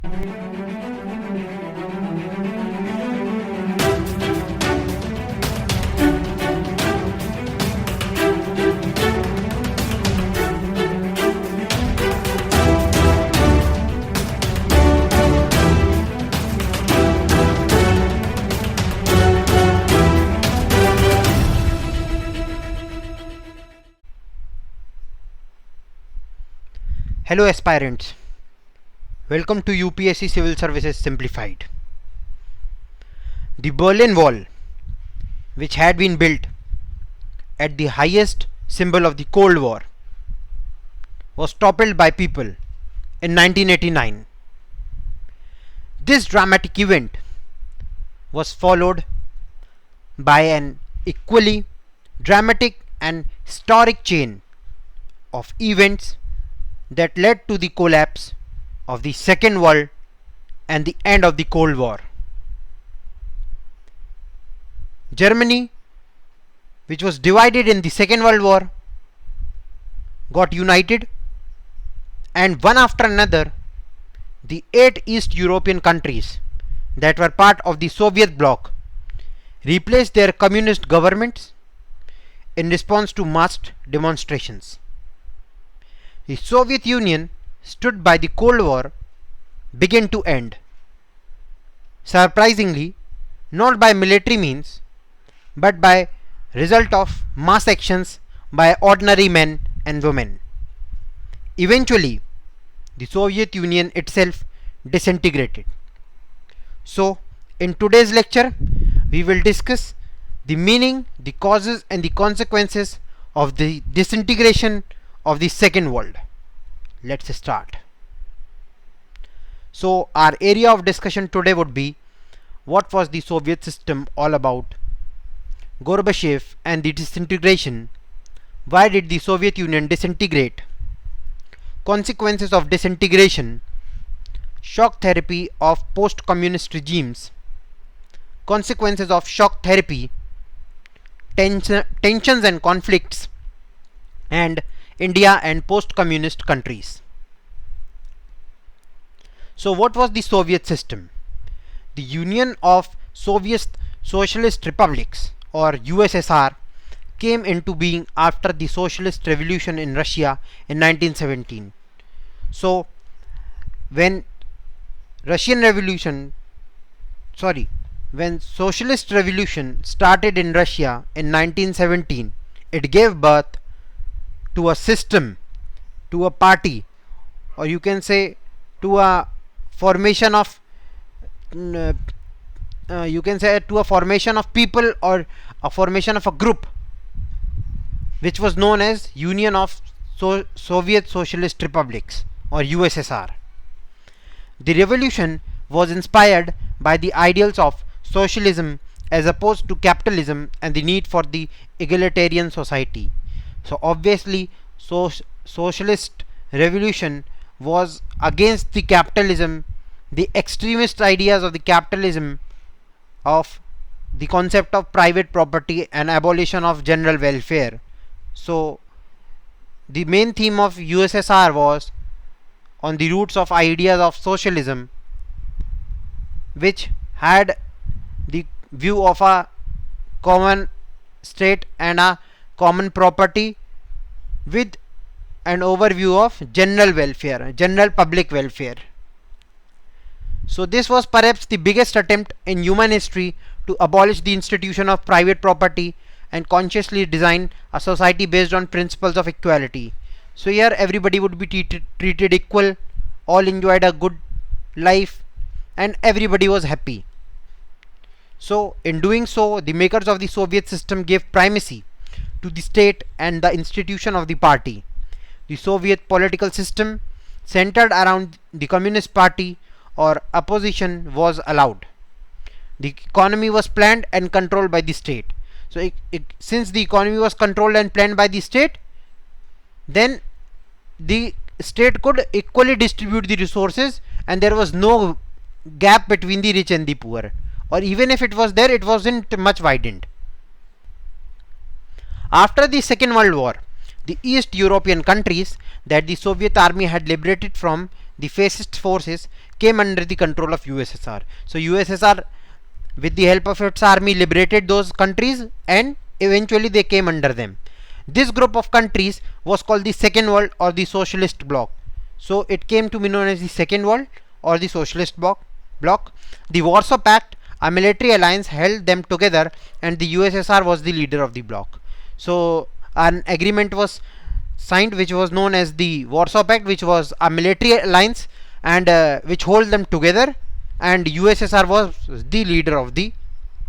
Hello aspirants, welcome to UPSC Civil Services Simplified. The Berlin Wall, which had been built at the highest symbol of the Cold War, was toppled by people in 1989. This dramatic event was followed by an equally dramatic and historic chain of events that led to the collapse of the Second World and the end of the Cold War. Germany, which was divided in the Second World War, got united, and one after another, the 8 East European countries that were part of the Soviet bloc replaced their communist governments in response to massed demonstrations. The Soviet Union, stood by the Cold War, began to end. Surprisingly, not by military means, but by result of mass actions by ordinary men and women. Eventually, the Soviet Union itself disintegrated. So, in today's lecture, we will discuss the meaning, the causes and the consequences of the disintegration of the Second World. Let's start. So our area of discussion today would be what was the Soviet system all about, Gorbachev and the disintegration, why did the Soviet Union disintegrate, consequences of disintegration, shock therapy of post-communist regimes, consequences of shock therapy, tensions and conflicts, and India and post-communist countries. So what was the Soviet system? The Union of Soviet Socialist Republics, or USSR, came into being after the Socialist Revolution in Russia in 1917. So when Socialist Revolution started in Russia in 1917, it gave birth to a system, to a party, or you can say to a formation of to a formation of people, or a formation of a group, which was known as Union of Soviet Socialist Republics, or USSR. The revolution was inspired by the ideals of socialism as opposed to capitalism and the need for the egalitarian society. So obviously socialist revolution was against the capitalism, the extremist ideas of the capitalism, of the concept of private property and abolition of general welfare. So the main theme of USSR was on the roots of ideas of socialism, which had the view of a common state and a common property with an overview of general welfare, general public welfare. So this was perhaps the biggest attempt in human history to abolish the institution of private property and consciously design a society based on principles of equality. So here everybody would be treated equal, all enjoyed a good life, and everybody was happy. So in doing so, the makers of the Soviet system gave primacy to the state and the institution of the party. The Soviet political system, centered around the Communist Party or opposition, was allowed. The economy was planned and controlled by the state. So since the economy was controlled and planned by the state, then the state could equally distribute the resources, and there was no gap between the rich and the poor, or even if it was there, it wasn't much widened. After the Second World War, the East European countries that the Soviet army had liberated from the fascist forces came under the control of USSR. So USSR, with the help of its army, liberated those countries and eventually they came under them. This group of countries was called the Second World or the Socialist Bloc. So it came to be known as the Second World or the Socialist Bloc. The Warsaw Pact, a military alliance, held them together, and the USSR was the leader of the bloc. So an agreement was signed which was known as the Warsaw Pact, which was a military alliance and which hold them together, and USSR was the leader of the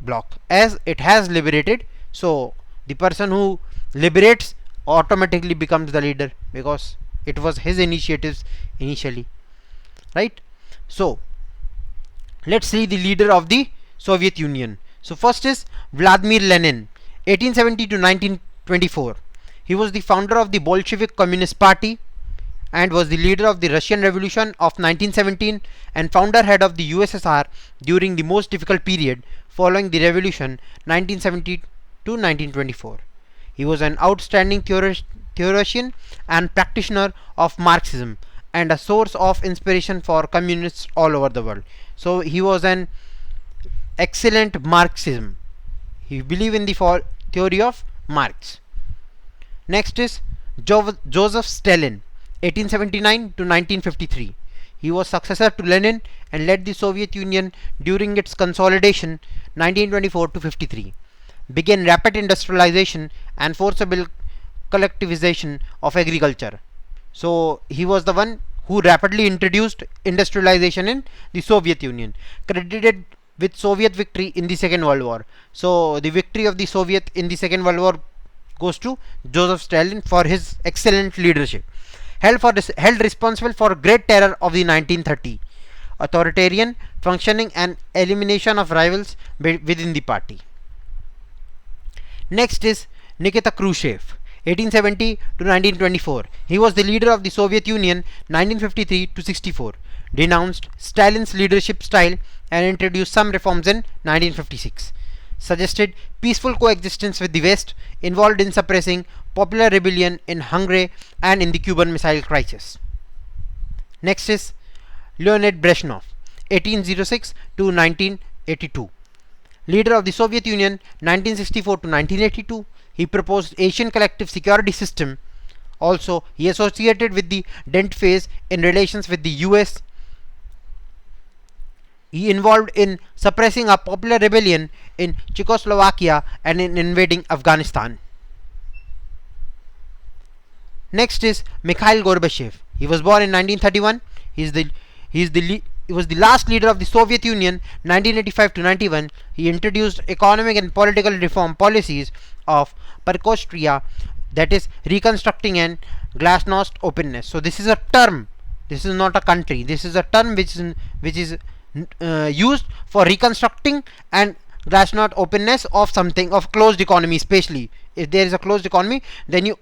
bloc as it has liberated. So the person who liberates automatically becomes the leader because it was his initiatives initially, right? So let's see the leader of the Soviet Union. So first is Vladimir Lenin, 1870 to 1924. He was the founder of the Bolshevik Communist Party and was the leader of the Russian Revolution of 1917 and founder head of the USSR during the most difficult period following the revolution 1970 to 1924. He was an outstanding theoretician and practitioner of Marxism and a source of inspiration for communists all over the world. So he was an excellent Marxism. He believed in the theory of Marx. Next is Joseph Stalin, 1879 to 1953. He was successor to Lenin and led the Soviet Union during its consolidation 1924 to 53. Began rapid industrialization and forcible collectivization of agriculture. So he was the one who rapidly introduced industrialization in the Soviet Union, credited with Soviet victory in the Second World War. So the victory of the Soviet in the Second World War goes to Joseph Stalin for his excellent leadership. Held responsible for Great Terror of the 1930, authoritarian functioning and elimination of rivals within the party. Next is Nikita Khrushchev, 1870 to 1924. He was the leader of the Soviet Union 1953 to 64, denounced Stalin's leadership style and introduced some reforms in 1956. Suggested peaceful coexistence with the West, involved in suppressing popular rebellion in Hungary and in the Cuban Missile Crisis. Next is Leonid Brezhnev, 1806 to 1982. Leader of the Soviet Union 1964 to 1982. He proposed Asian collective security system. Also, he associated with the Dent phase in relations with the US. He involved in suppressing a popular rebellion in Czechoslovakia and in invading Afghanistan. Next is Mikhail Gorbachev. He was born in 1931. He was the last leader of the Soviet Union 1985 to 91. He introduced economic and political reform policies of Bureaucracy, that is reconstructing and glasnost openness. So this is a term. This is not a country. This is a term which is used for reconstructing and glasnost openness of something, of closed economy. Especially if there is a closed economy, then you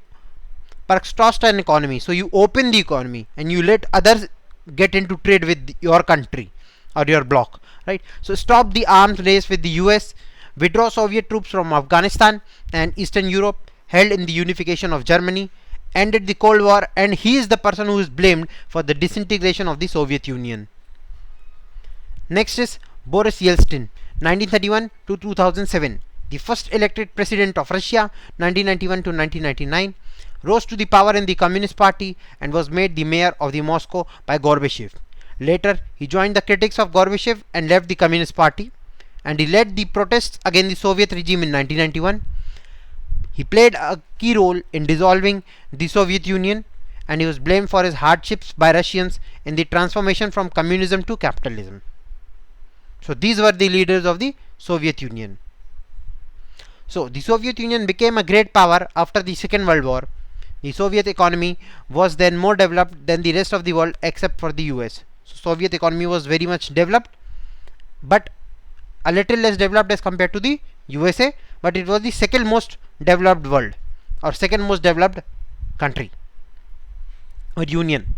perestroika an economy. So you open the economy and you let others get into trade with your country or your bloc, right? So stop the arms race with the US, withdraw Soviet troops from Afghanistan and Eastern Europe, held in the unification of Germany, ended the Cold War, and he is the person who is blamed for the disintegration of the Soviet Union. Next is Boris Yeltsin, 1931 to 2007, the first elected president of Russia 1991 to 1999. Rose to the power in the Communist Party and was made the mayor of the Moscow by Gorbachev. Later, he joined the critics of Gorbachev and left the Communist Party, and he led the protests against the Soviet regime in 1991. He played a key role in dissolving the Soviet Union, and he was blamed for his hardships by Russians in the transformation from communism to capitalism. So these were the leaders of the Soviet Union. So the Soviet Union became a great power after the Second World War. The Soviet economy was then more developed than the rest of the world except for the US. So Soviet economy was very much developed, but a little less developed as compared to the USA, but it was the second most developed world or second most developed country or union.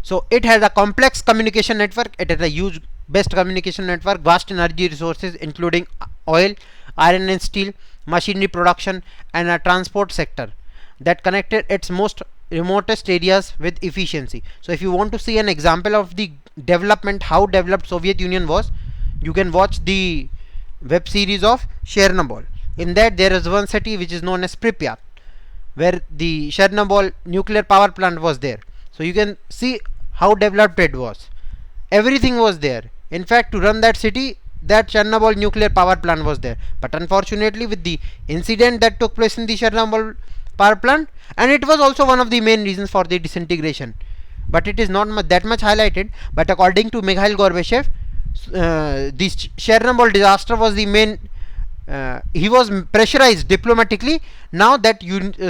So it has a complex communication network. It has a huge best communication network, vast energy resources including oil, iron and steel, machinery production, and a transport sector that connected its most remotest areas with efficiency. So if you want to see an example of the development, how developed Soviet Union was, you can watch the web series of Chernobyl. In that there is one city which is known as Pripyat, where the Chernobyl nuclear power plant was there. So you can see how developed it was. Everything was there. In fact, to run that city, that Chernobyl nuclear power plant was there. But unfortunately, with the incident that took place in the Chernobyl power plant, and it was also one of the main reasons for the disintegration, but it is not that much highlighted. But according to Mikhail Gorbachev, this Chernobyl disaster was the main. He was pressurized diplomatically now that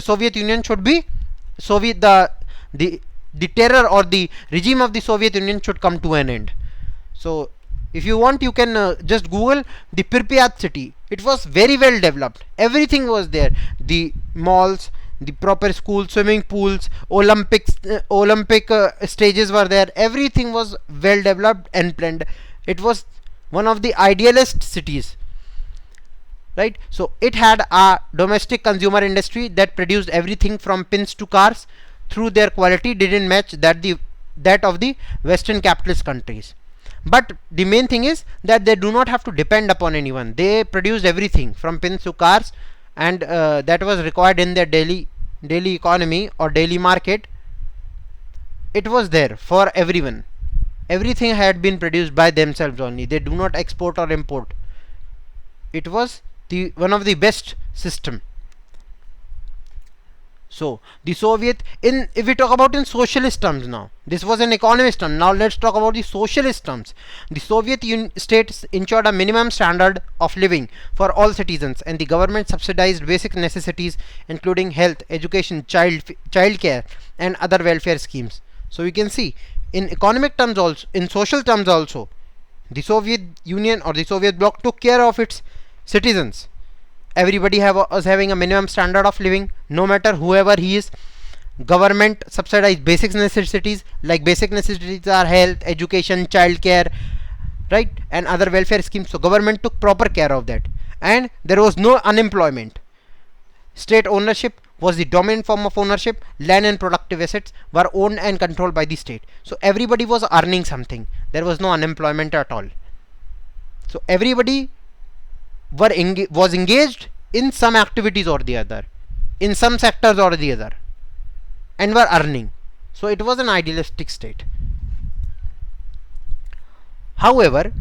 Soviet Union should be Soviet the terror or the regime of the Soviet Union should come to an end. So if you want, you can just Google the Pripyat city. It was very well developed. Everything was there. The malls, the proper schools, swimming pools, Olympic stages were there. Everything was well developed and planned. It was one of the idealist cities, right? So it had a domestic consumer industry that produced everything from pins to cars. Through their quality didn't match that of the Western capitalist countries. But the main thing is that they do not have to depend upon anyone. They produced everything from pins to cars, and that was required in their daily economy or daily market. It was there for everyone. Everything had been produced by themselves only. They do not export or import. It was the one of the best system. So the Soviet, if we talk about in socialist terms now, this was an economist term. Now let's talk about the socialist terms. The Soviet states ensured a minimum standard of living for all citizens, and the government subsidized basic necessities including health, education, child care, and other welfare schemes. So you can see in economic terms also, in social terms also, the Soviet Union or the Soviet bloc took care of its citizens. Everybody was having a minimum standard of living, no matter whoever he is. Government subsidized basic necessities, like basic necessities are health, education, child care, right, and other welfare schemes. So government took proper care of that, and there was no unemployment. State ownership was the dominant form of ownership. Land and productive assets were owned and controlled by the state. So everybody was earning something. There was no unemployment at all. So everybody was engaged in some activities or the other, in some sectors or the other, and were earning. So it was an idealistic state. However,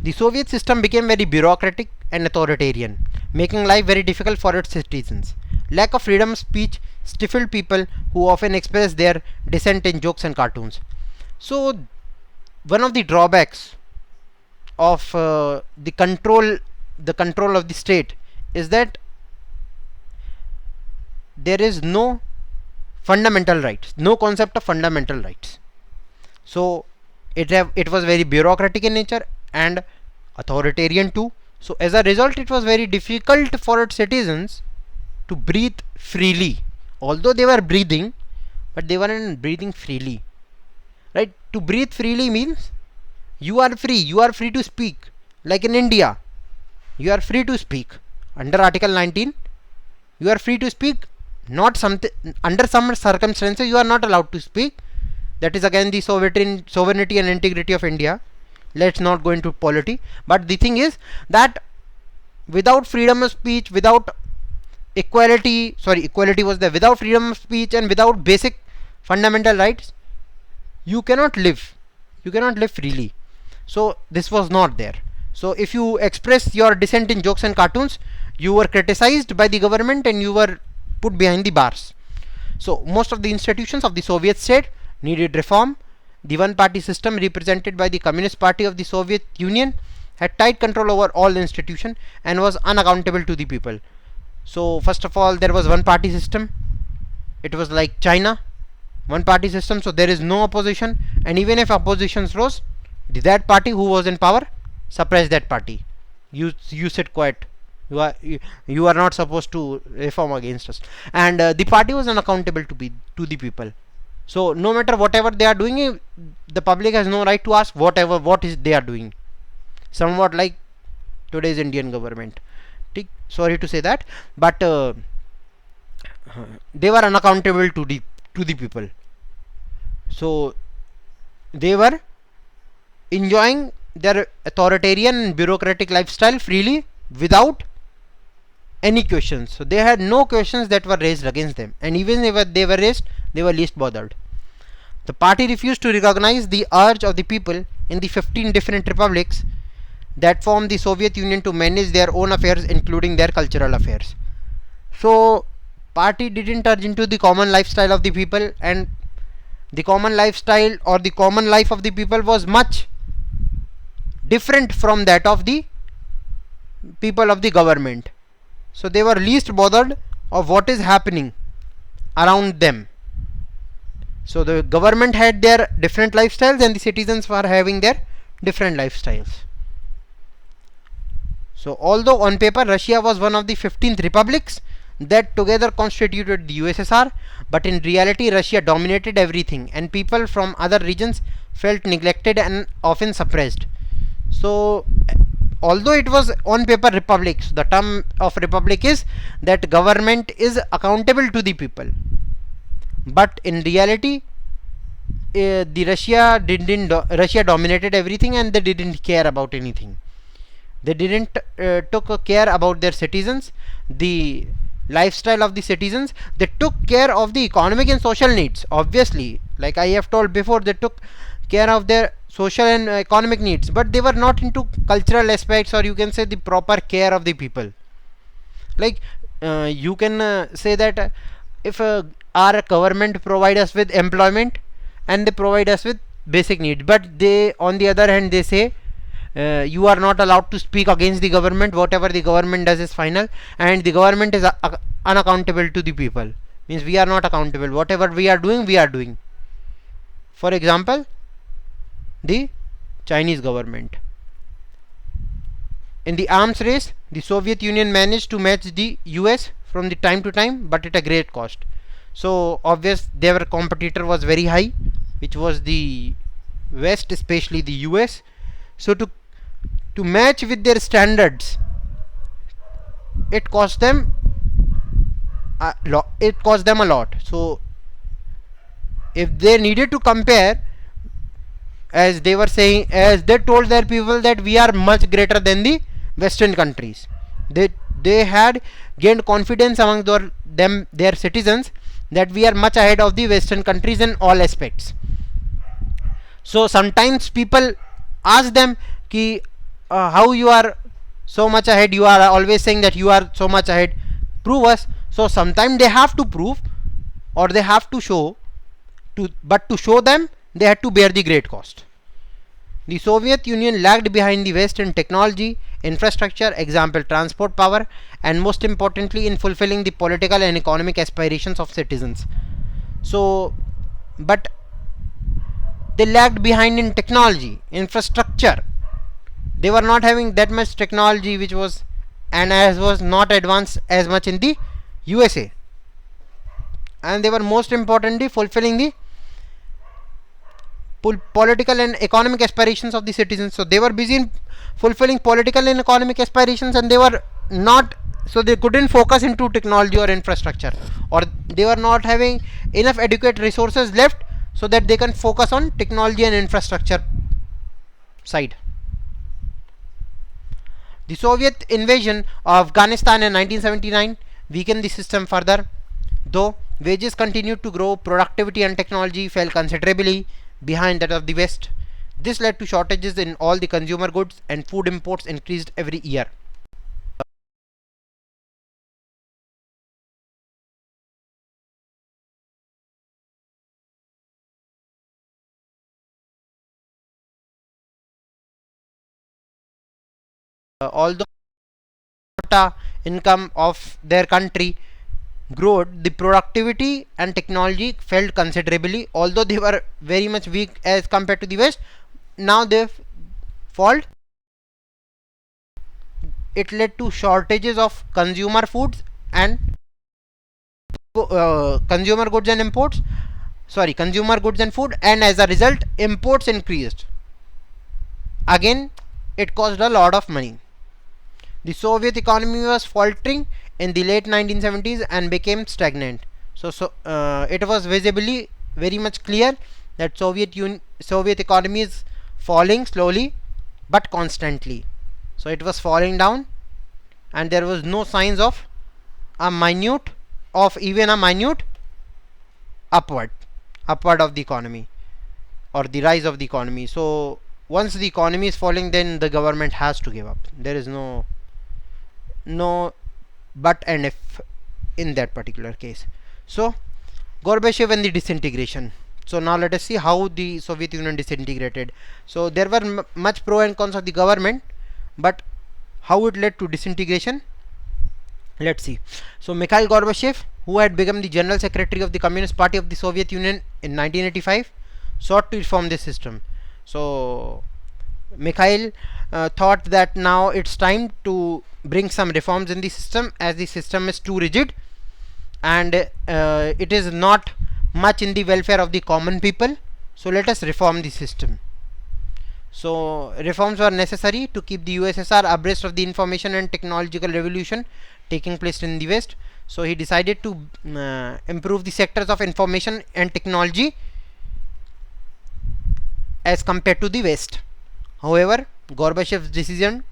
the Soviet system became very bureaucratic and authoritarian, making life very difficult for its citizens. Lack of freedom of speech stifled people who often expressed their dissent in jokes and cartoons. So one of the drawbacks of the control of the state is that there is no fundamental rights, no concept of fundamental rights. So it was very bureaucratic in nature and authoritarian too. So as a result, it was very difficult for its citizens to breathe freely. Although they were breathing, but they weren't breathing freely, right? To breathe freely means you are free to speak. Like in India, you are free to speak under Article 19. You are free to speak. Not something under some circumstances you are not allowed to speak. That is again the sovereignty and integrity of India. Let's not go into polity. But the thing is that without freedom of speech, without equality was there. Without freedom of speech and without basic fundamental rights, you cannot live. You cannot live freely. So this was not there. So if you express your dissent in jokes and cartoons, you were criticized by the government and you were put behind the bars. So most of the institutions of the Soviet state needed reform. The one-party system represented by the Communist Party of the Soviet Union had tight control over all institutions and was unaccountable to the people. So first of all, there was one-party system. It was like China, one-party system. So there is no opposition, and even if oppositions rose, that party who was in power suppressed that party. You sit quiet. You are not supposed to reform against us. And the party was unaccountable to the people. So no matter whatever they are doing, the public has no right to ask what is they are doing. Somewhat like today's Indian government. Sorry to say that, but they were unaccountable to to the people. So they were enjoying their authoritarian and bureaucratic lifestyle freely without any questions. So they had no questions that were raised against them, and even if they were raised, they were least bothered. The party refused to recognize the urge of the people in the 15 different republics that formed the Soviet Union to manage their own affairs, including their cultural affairs. So party didn't urge into the common lifestyle of the people, and the common lifestyle or the common life of the people was much different from that of the people of the government. So they were least bothered of what is happening around them. So the government had their different lifestyles and the citizens were having their different lifestyles. So although on paper Russia was one of the 15th republics that together constituted the USSR, but in reality Russia dominated everything and people from other regions felt neglected and often suppressed. So although it was on paper republic, so the term of republic is that government is accountable to the people, but in reality the Russia dominated everything and they didn't care about anything. They didn't took care about their citizens, the lifestyle of the citizens. They took care of the economic and social needs, obviously, like I have told before. They took care of their social and economic needs, but they were not into cultural aspects, or you can say the proper care of the people. Like you can say that if our government provide us with employment and they provide us with basic needs, but they on the other hand they say you are not allowed to speak against the government. Whatever the government does is final, and the government is unaccountable to the people. Means we are not accountable. Whatever we are doing. For example, the Chinese government. In the arms race, the Soviet Union managed to match the US from the time to time, but at a great cost. So obvious their competitor was very high, which was the West, especially the US. So to match with their standards, it cost them a lot. So if they needed to compare, as they were saying, as they told their people that we are much greater than the Western countries, they had gained confidence among their citizens that we are much ahead of the Western countries in all aspects. So sometimes people ask them ki how you are so much ahead, you are always saying that you are so much ahead, prove us. So sometimes they have to prove or they have to show, but to show them they had to bear the great cost. The Soviet Union lagged behind the West in technology, infrastructure, example transport power, and most importantly in fulfilling the political and economic aspirations of citizens. So but they lagged behind in technology, infrastructure. They were not having that much technology, which was and as was not advanced as much in the USA, and they were most importantly fulfilling the political and economic aspirations of the citizens. So they were busy in fulfilling political and economic aspirations, and they were not, so they couldn't focus into technology or infrastructure, or they were not having enough adequate resources left so that they can focus on technology and infrastructure side. The Soviet invasion of Afghanistan in 1979 weakened the system further. Though wages continued to grow, productivity and technology fell considerably behind that of the West. This led to shortages in all the consumer goods, and food imports increased every year. Although income of their country grew, the productivity and technology fell considerably. Although they were very much weak as compared to the West, now they've fallen. It led to shortages of consumer foods and consumer goods and imports. Consumer goods and food, and as a result, imports increased. Again, it cost a lot of money. The Soviet economy was faltering in the late 1970s and became stagnant. It was visibly very much clear that Soviet economy is falling slowly but constantly. So it was falling down, and there was no signs of even a minute upward of the economy or the rise of the economy. So once the economy is falling, then the government has to give up. There is no but and if in that particular case. So Gorbachev and the disintegration. So now let us see how the Soviet Union disintegrated. So there were much pro and cons of the government, but how it led to disintegration, let's see. So Mikhail Gorbachev, who had become the general secretary of the Communist Party of the Soviet Union in 1985, sought to reform this system. So Mikhail thought that now it's time to bring some reforms in the system, as the system is too rigid and it is not much in the welfare of the common people. So let us reform the system. So reforms were necessary to keep the USSR abreast of the information and technological revolution taking place in the West. So he decided to improve the sectors of information and technology as compared to the West. However, Gorbachev's decision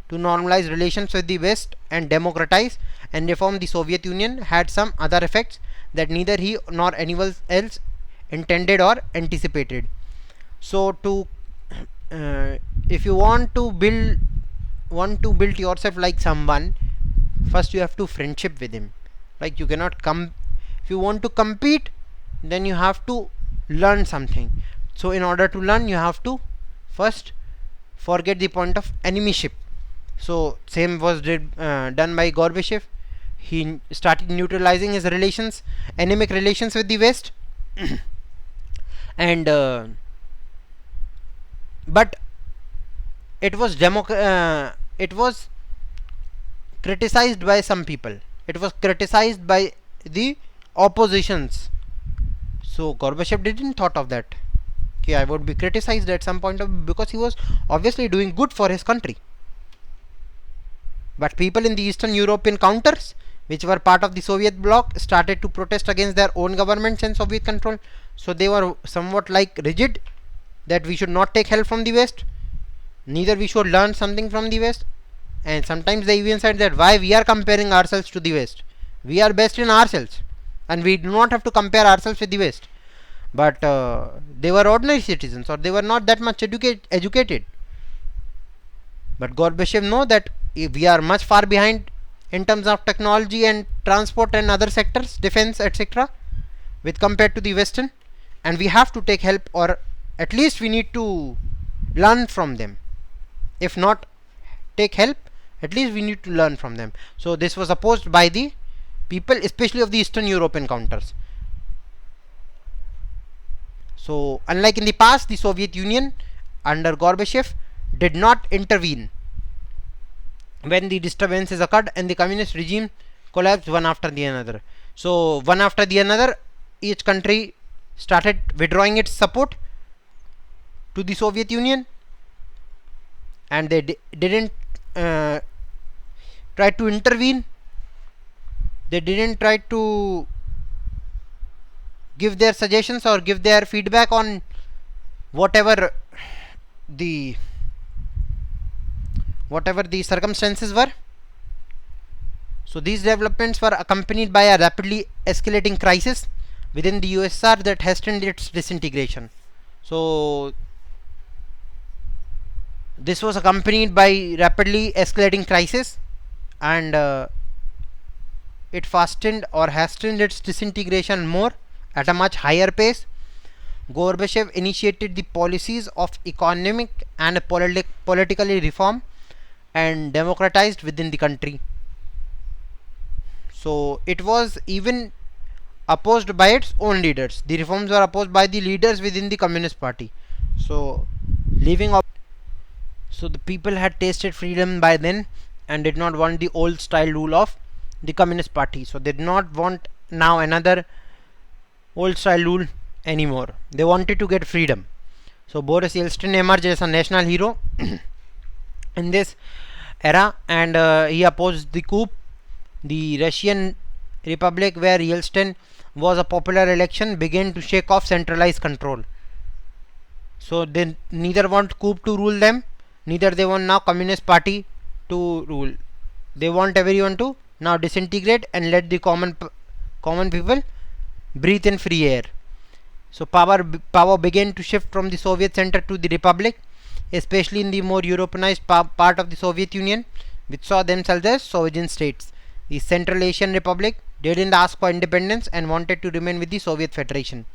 to normalize relations with the West and democratize and reform the Soviet Union had some other effects that neither he nor anyone else intended or anticipated. So if you want to build yourself like someone, first you have to friendship with him. Like, you cannot if you want to compete, then you have to learn something. So in order to learn, you have to first forget the point of enemyship. So same was done by Gorbachev. He started neutralizing his enemic relations with the West and but it was criticized by some people. It was criticized by the oppositions. So Gorbachev didn't thought of that. Okay, I would be criticized at some point because he was obviously doing good for his country. But people in the Eastern European countries, which were part of the Soviet bloc, started to protest against their own governments and Soviet control. So they were somewhat like rigid, that we should not take help from the West, neither we should learn something from the West. And sometimes they even said that why we are comparing ourselves to the West. We are best in ourselves and we do not have to compare ourselves with the West. But they were ordinary citizens, or they were not that much educated. But Gorbachev know that we are much far behind in terms of technology and transport and other sectors, defense, etc., with compared to the Western, and we have to take help, or at least we need to learn from them. If not take help, at least we need to learn from them. So this was opposed by the people, especially of the Eastern European countries. So unlike in the past, the Soviet Union under Gorbachev did not intervene when the disturbances occurred and the communist regime collapsed one after the another. So one after the another, each country started withdrawing its support to the Soviet Union, and they didn't try to intervene. They didn't try to give their suggestions or give their feedback on whatever the circumstances were. So these developments were accompanied by a rapidly escalating crisis within the USSR that hastened its disintegration. So this was accompanied by rapidly escalating crisis, and it hastened its disintegration more at a much higher pace. Gorbachev initiated the policies of economic and political reform and democratized within the country. So it was even opposed by its own leaders. The reforms were opposed by the leaders within the Communist Party. So the people had tasted freedom by then and did not want the old style rule of the Communist Party. So they did not want now another old style rule anymore. They wanted to get freedom. So Boris Yeltsin emerged as a national hero in this era, and he opposed the coup, the Russian republic where Yeltsin was a popular election began to shake off centralized control. So they neither want coup to rule them, neither they want now communist party to rule. They want everyone to now disintegrate and let the common people breathe in free air. So power began to shift from the Soviet center to the republic, especially in the more Europeanized part of the Soviet Union, which saw themselves as sovereign states. The Central Asian Republic didn't ask for independence and wanted to remain with the Soviet Federation.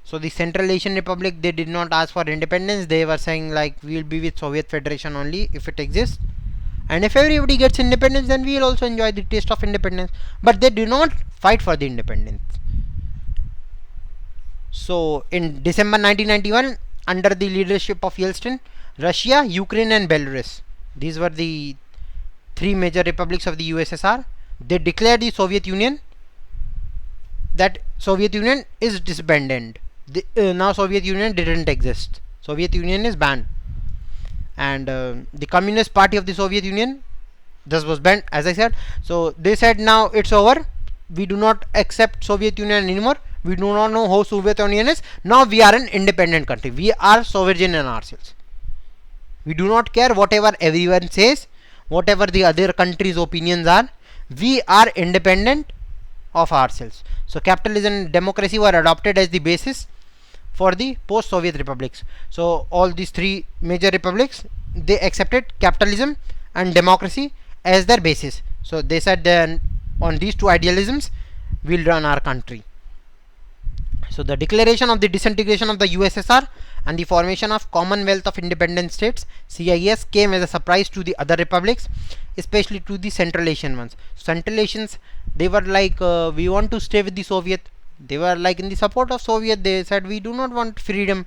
So the Central Asian Republic, they did not ask for independence. They were saying like, we will be with Soviet Federation only if it exists, and if everybody gets independence, then we will also enjoy the taste of independence. But they do not fight for the independence. So in December 1991, under the leadership of Yeltsin, Russia, Ukraine and Belarus, these were the three major republics of the USSR, they declared the Soviet Union that Soviet Union is disbanded. Now Soviet Union didn't exist. Soviet Union is banned. And the Communist Party of the Soviet Union, this was banned, as I said. So they said now it's over. We do not accept Soviet Union anymore. We do not know how Soviet Union is. Now we are an independent country. We are sovereign in ourselves. We do not care whatever everyone says, whatever the other countries' opinions are. We are independent of ourselves. So capitalism and democracy were adopted as the basis for the post-Soviet republics. So all these three major republics, they accepted capitalism and democracy as their basis. So they said then on these two idealisms we'll run our country. So the declaration of the disintegration of the USSR and the formation of Commonwealth of Independent States (CIS) came as a surprise to the other republics, especially to the Central Asian ones. Central Asians, they were like, we want to stay with the Soviet. They were like in the support of Soviet. They said we do not want freedom,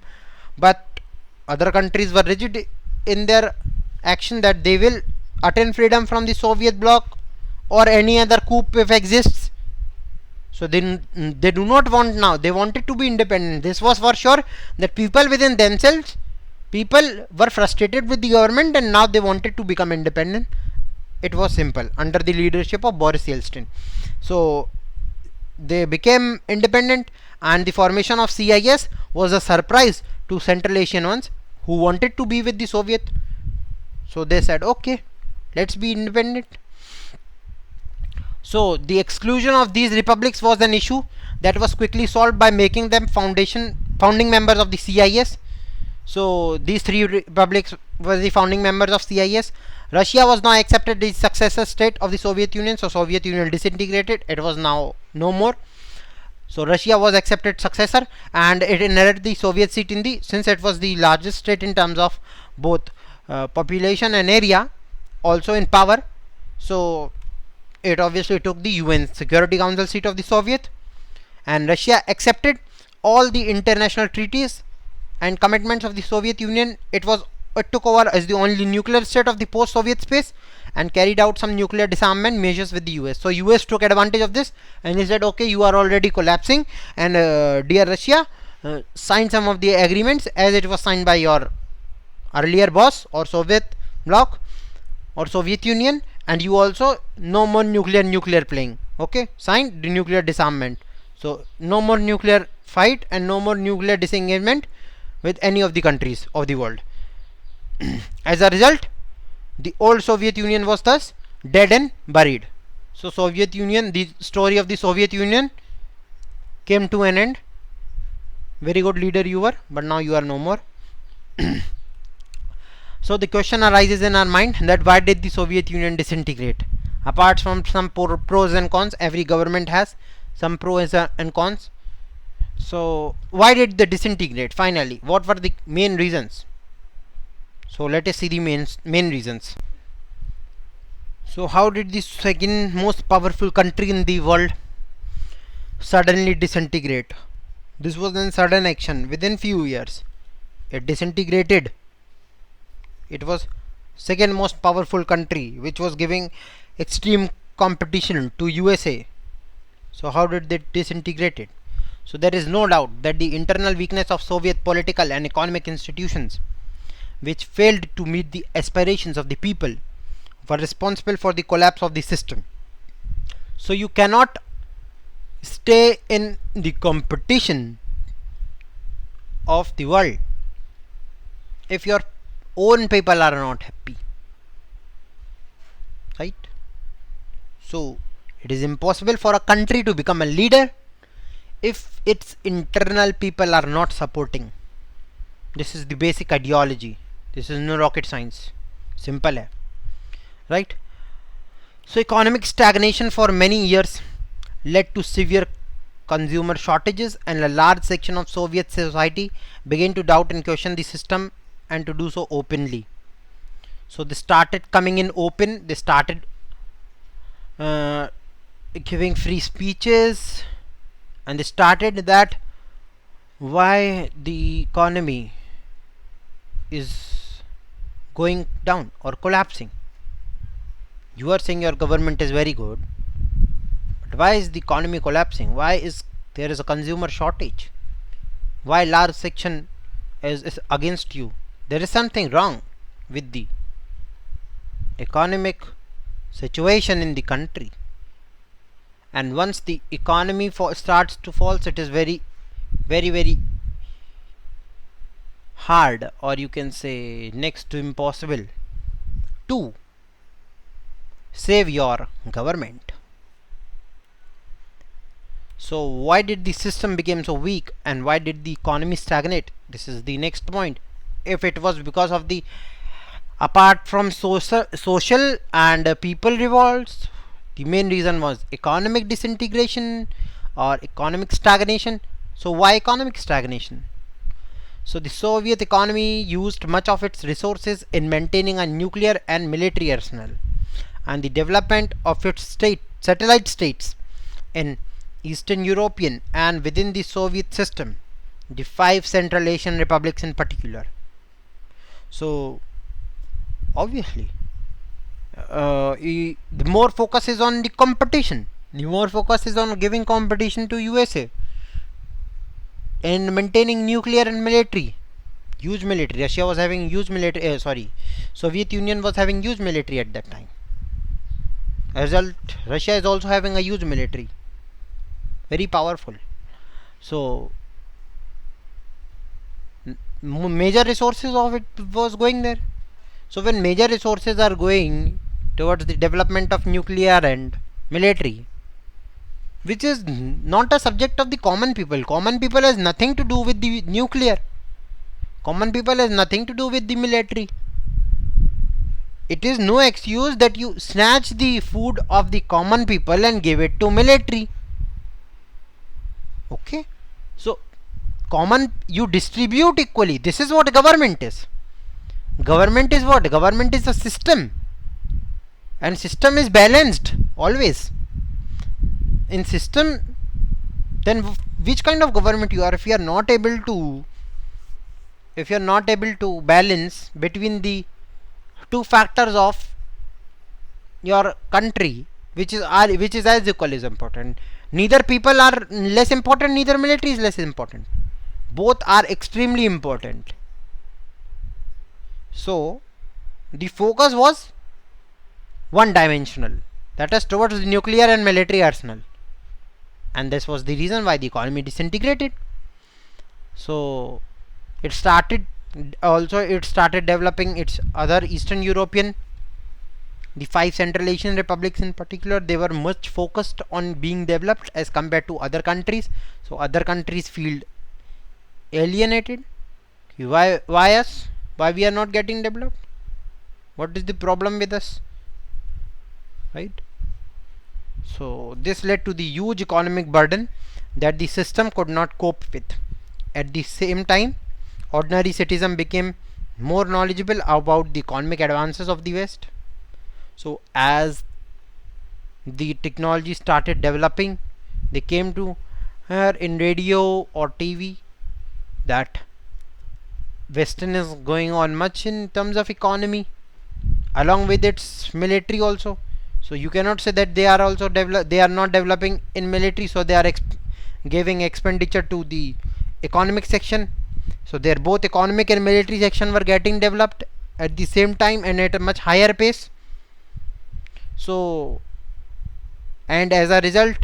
but other countries were rigid in their action that they will attain freedom from the Soviet bloc or any other coup if exists. So they do not want now. They wanted to be independent. This was for sure that people within themselves, people were frustrated with the government and now they wanted to become independent. It was simple under the leadership of Boris Yeltsin. So they became independent, and the formation of CIS was a surprise to Central Asian ones who wanted to be with the Soviet. So they said, okay, let's be independent. So the exclusion of these republics was an issue that was quickly solved by making them founding members of the CIS. So these three republics were the founding members of CIS. Russia was now accepted the successor state of the Soviet Union. So Soviet Union disintegrated. It was now no more. So Russia was accepted successor, and it inherited the Soviet seat in the, since it was the largest state in terms of both population and area, also in power. So it obviously took the UN Security Council seat of the Soviet, and Russia accepted all the international treaties and commitments of the Soviet Union. It took over as the only nuclear state of the post-Soviet space and carried out some nuclear disarmament measures with the US. So US took advantage of this and he said, okay, you are already collapsing, and dear Russia, sign some of the agreements as it was signed by your earlier boss or Soviet bloc or Soviet Union, and you also no more nuclear playing. Okay, signed the nuclear disarmament. So no more nuclear fight and no more nuclear disengagement with any of the countries of the world. As a result, the old Soviet Union was thus dead and buried. So Soviet Union, the story of the Soviet Union came to an end. Very good leader you were, but now you are no more. So the question arises in our mind that why did the Soviet Union disintegrate? Apart from some pros and cons, every government has some pros and cons. So why did they disintegrate finally? What were the main reasons? So let us see the main reasons. So how did the second most powerful country in the world suddenly disintegrate? This was a sudden action. Within few years it disintegrated. It was second most powerful country which was giving extreme competition to USA. So how did they disintegrate it? So there is no doubt that the internal weakness of Soviet political and economic institutions, which failed to meet the aspirations of the people, were responsible for the collapse of the system. So you cannot stay in the competition of the world if your own people are not happy, right? So it is impossible for a country to become a leader if its internal people are not supporting. This is the basic ideology. This is no rocket science. Simple hai, right? So economic stagnation for many years led to severe consumer shortages, and a large section of Soviet society began to doubt and question the system, and to do so openly. So they started coming in open. They started giving free speeches, and they started that why the economy is going down or collapsing. You are saying your government is very good, but why is the economy collapsing? Why is there is a consumer shortage? Why large section is against you? There is something wrong with the economic situation in the country. And once the economy starts to fall, it is very hard, or you can say next to impossible, to save your government. So why did the system become so weak, and why did the economy stagnate? This is the next point. If it was because of the, apart from social and people revolts, the main reason was economic disintegration or economic stagnation. So why economic stagnation? So the Soviet economy used much of its resources in maintaining a nuclear and military arsenal, and the development of its satellite states in Eastern European and within the Soviet system, the 5 Central Asian republics in particular. So obviously the more focus is on the competition, the more focus is on giving competition to USA in maintaining nuclear and military, huge military. Russia was having huge military, Soviet Union was having huge military at that time. As a result, Russia is also having a huge military, very powerful. So major resources of it was going there. So when major resources are going towards the development of nuclear and military, which is not a subject of the common people. Common people has nothing to do with the nuclear. Common people has nothing to do with the military. It is no excuse that you snatch the food of the common people and give it to military. Okay? So common, you distribute equally. This is what government is. Government is what? Government is a system, and system is balanced always. In system, then which kind of government you are? If you are not able to balance between the two factors of your country, which is as equal as important. Neither people are less important, neither military is less important. Both are extremely important. So the focus was one dimensional, that is towards the nuclear and military arsenal, and this was the reason why the economy disintegrated. So it started developing its other Eastern European, the 5 Central Asian republics in particular. They were much focused on being developed as compared to other countries. So other countries feel alienated. Why us? Why we are not getting developed? What is the problem with us? Right? So this led to the huge economic burden that the system could not cope with. At the same time, ordinary citizens became more knowledgeable about the economic advances of the West. So as the technology started developing, they came to hear in radio or TV that Western is going on much in terms of economy, along with its military also. So you cannot say that they are also they are not developing in military, so they are giving expenditure to the economic section. So their both economic and military section were getting developed at the same time and at a much higher pace. So, and as a result,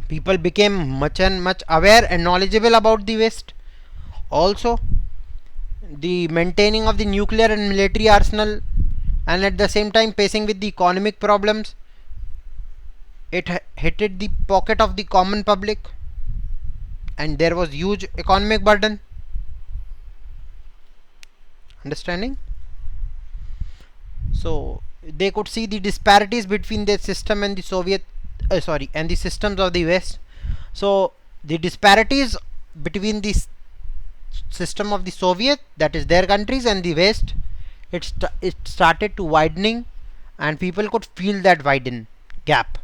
People became much and much aware and knowledgeable about the West. Also, the maintaining of the nuclear and military arsenal, and at the same time facing with the economic problems, it hit the pocket of the common public, and there was huge economic burden. Understanding? So they could see the disparities between the system and the and the systems of the West. So the disparities between the system of the Soviet, that is their countries, and the West, it started to widening, and people could feel that widen gap.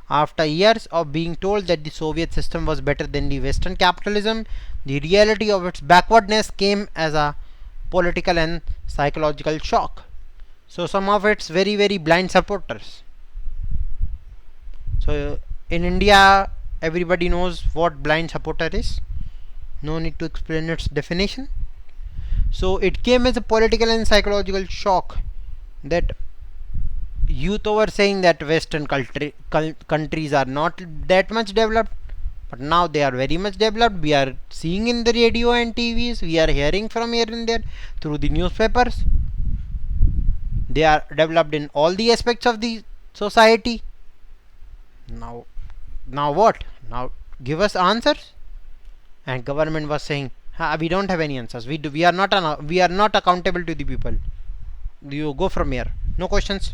After years of being told that the Soviet system was better than the Western capitalism, the reality of its backwardness came as a political and psychological shock. So some of its very very blind supporters. So in India, everybody knows what blind supporter is. No need to explain its definition. So it came as a political and psychological shock that youth were saying that Western countries are not that much developed, but now they are very much developed. We are seeing in the radio and TVs, we are hearing from here and there through the newspapers. They are developed in all the aspects of the society. Now what? Now give us answers. And government was saying, we don't have any answers. We are not accountable to the people. You go from here. No questions.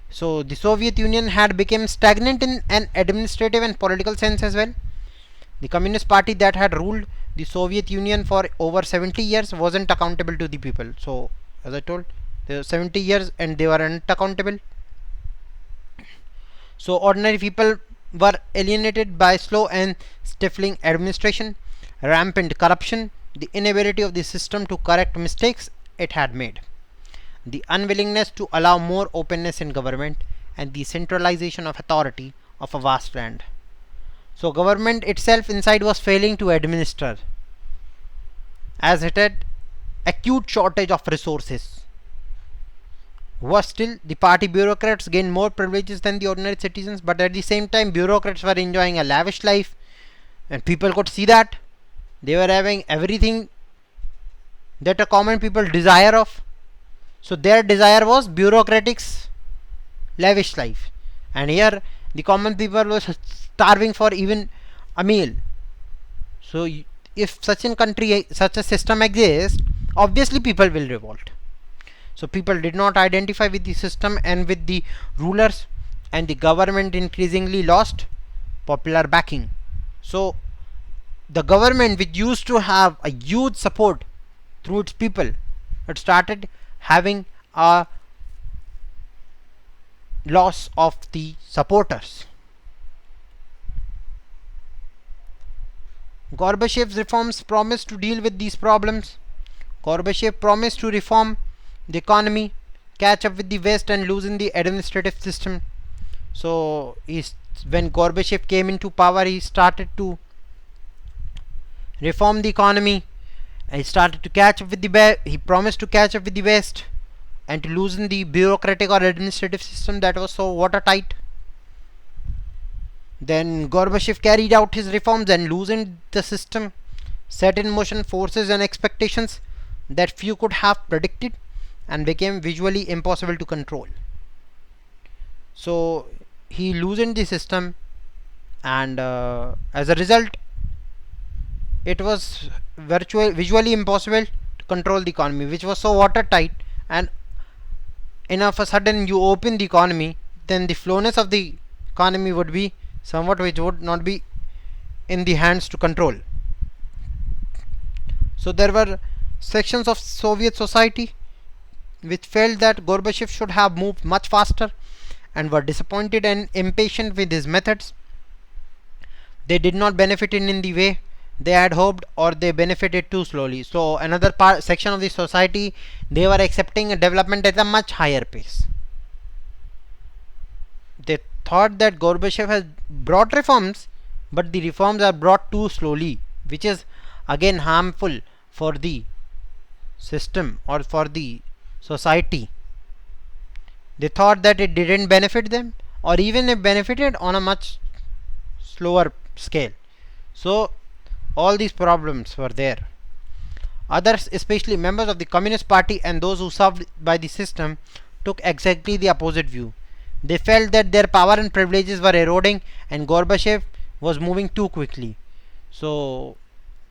So the Soviet Union had become stagnant in an administrative and political sense as well. The Communist Party that had ruled the Soviet Union for over 70 years wasn't accountable to the people. So as I told, there were 70 years and they weren't accountable. So ordinary people were alienated by slow and stifling administration, rampant corruption, the inability of the system to correct mistakes it had made, the unwillingness to allow more openness in government, and the centralization of authority of a vast land. So government itself inside was failing to administer, as it had acute shortage of resources. Was still, the party bureaucrats gained more privileges than the ordinary citizens, but at the same time bureaucrats were enjoying a lavish life, and people could see that they were having everything that a common people desire of. So their desire was bureaucratics lavish life, and here the common people was starving for even a meal. So if such a system exists, obviously people will revolt. So people did not identify with the system and with the rulers, and the government increasingly lost popular backing. So the government, which used to have a huge support through its people, it started having a loss of the supporters. Gorbachev's reforms promised to deal with these problems. Gorbachev promised to reform the economy, catch up with the West, and loosen the administrative system. So when Gorbachev came into power, he started to reform the economy. He started to catch up with he promised to catch up with the West and to loosen the bureaucratic or administrative system that was so watertight. Then Gorbachev carried out his reforms and loosened the system, set in motion forces and expectations that few could have predicted, and became visually impossible to control. So he loosened the system, and as a result, it was visually impossible to control the economy, which was so watertight. And of a sudden you open the economy, then the flowness of the economy would be somewhat which would not be in the hands to control. So there were sections of Soviet society which felt that Gorbachev should have moved much faster, and were disappointed and impatient with his methods. They did not benefit in the way they had hoped, or they benefited too slowly. So another section of the society, they were accepting a development at a much higher pace. They thought that Gorbachev has brought reforms, but the reforms are brought too slowly, which is again harmful for the system or for the society. They thought that it didn't benefit them, or even if benefited on a much slower scale. So all these problems were there. Others, especially members of the Communist Party and those who served by the system, took exactly the opposite view. They felt that their power and privileges were eroding and Gorbachev was moving too quickly. So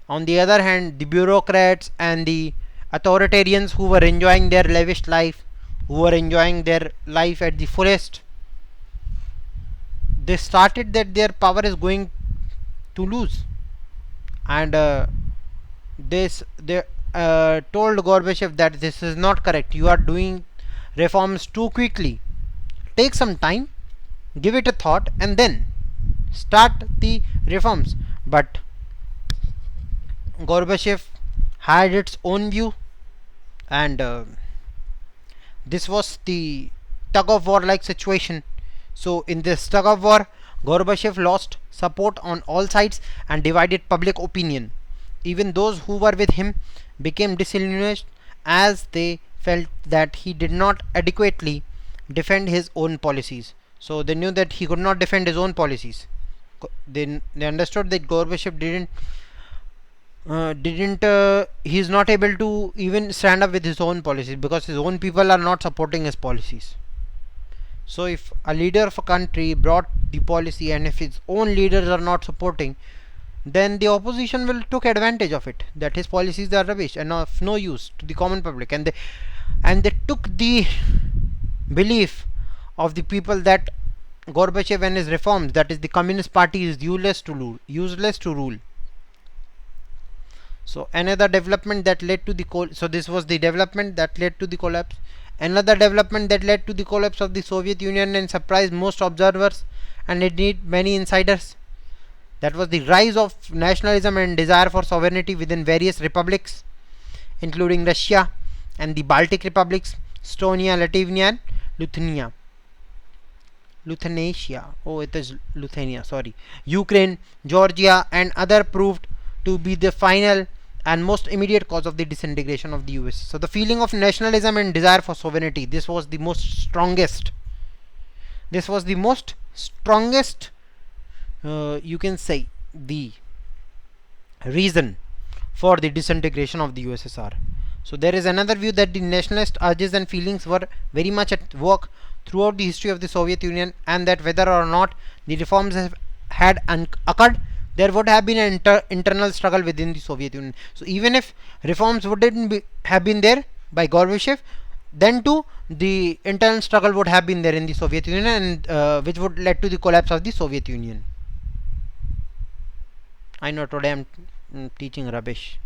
on the other hand, the bureaucrats and the authoritarians who were enjoying their lavish life, who were enjoying their life at the fullest, they started that their power is going to lose, and they told Gorbachev that this is not correct. You are doing reforms too quickly. Take some time, give it a thought, and then start the reforms. But Gorbachev had its own view, and this was the tug of war like situation. So in this tug of war, Gorbachev lost support on all sides and divided public opinion. Even those who were with him became disillusioned, as they felt that he did not adequately defend his own policies. So they knew that he could not defend his own policies. They understood that Gorbachev he is not able to even stand up with his own policies, because his own people are not supporting his policies. So if a leader of a country brought the policy, and if his own leaders are not supporting, then the opposition will took advantage of it, that his policies are rubbish and of no use to the common public, and they took the belief of the people that Gorbachev and his reforms, that is the Communist Party, is useless to rule. So another development that led to the so this was the development that led to the collapse. Another development that led to the collapse of the Soviet Union and surprised most observers and indeed many insiders, that was the rise of nationalism and desire for sovereignty within various republics, including Russia and the Baltic republics, Estonia, Latvia and Lithuania. Ukraine, Georgia and other proved to be the final and most immediate cause of the disintegration of the US. So the feeling of nationalism and desire for sovereignty, this was the most strongest, you can say, the reason for the disintegration of the USSR. So there is another view that the nationalist urges and feelings were very much at work throughout the history of the Soviet Union, and that whether or not the reforms had occurred, there would have been an internal struggle within the Soviet Union. So even if reforms wouldn't have been there by Gorbachev, then too the internal struggle would have been there in the Soviet Union, and which would lead to the collapse of the Soviet Union. I know today I'm teaching rubbish,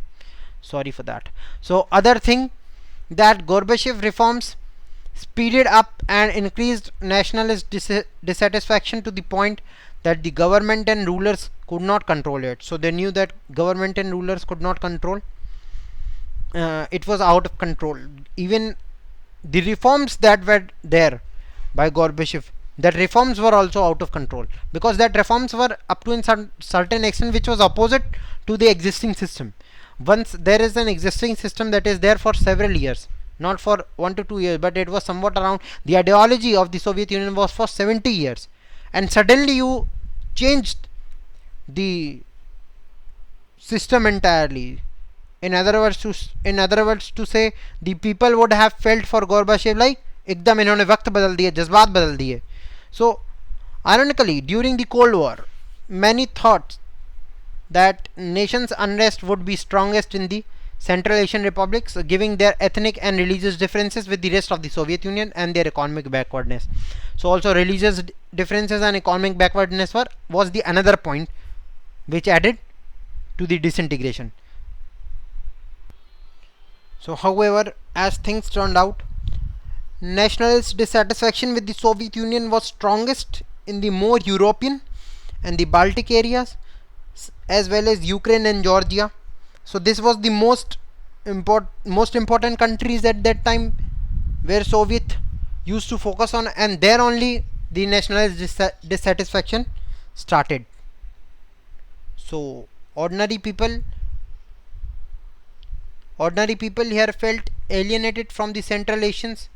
sorry for that. So other thing, that Gorbachev reforms speeded up and increased nationalist dissatisfaction to the point that the government and rulers could not control it. So they knew that government and rulers could not control, it was out of control. Even the reforms that were there by Gorbachev, that reforms were also out of control, because that reforms were up to a certain extent which was opposite to the existing system. Once there is an existing system that is there for several years, not for 1 to 2 years, but it was somewhat around, the ideology of the Soviet Union was for 70 years, and suddenly you changed the system entirely. In other words to say, the people would have felt for Gorbachev like एकदम इन्होंने वक्त बदल दिए, जज्बात बदल दिए. So ironically, during the Cold War, many thought that nations' unrest would be strongest in the Central Asian republics, giving their ethnic and religious differences with the rest of the Soviet Union and their economic backwardness. So also religious differences and economic backwardness was the another point which added to the disintegration. So however, as things turned out, nationalist dissatisfaction with the Soviet Union was strongest in the more European and the Baltic areas, as well as Ukraine and Georgia. So this was the most important countries at that time where Soviet used to focus on, and there only the nationalist dissatisfaction started. So ordinary people here felt alienated from the Central Asians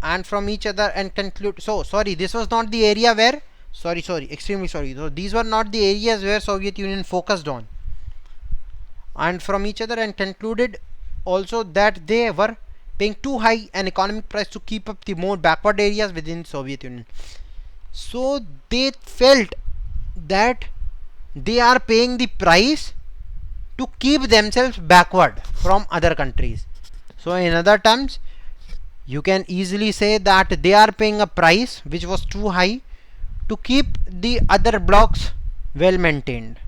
and from each other, and conclude, so sorry, this was not the area where extremely sorry. So these were not the areas where Soviet Union focused on, and from each other, and concluded also that they were paying too high an economic price to keep up the more backward areas within Soviet Union. So they felt that they are paying the price to keep themselves backward from other countries. So in other terms, you can easily say that they are paying a price which was too high to keep the other blocks well maintained.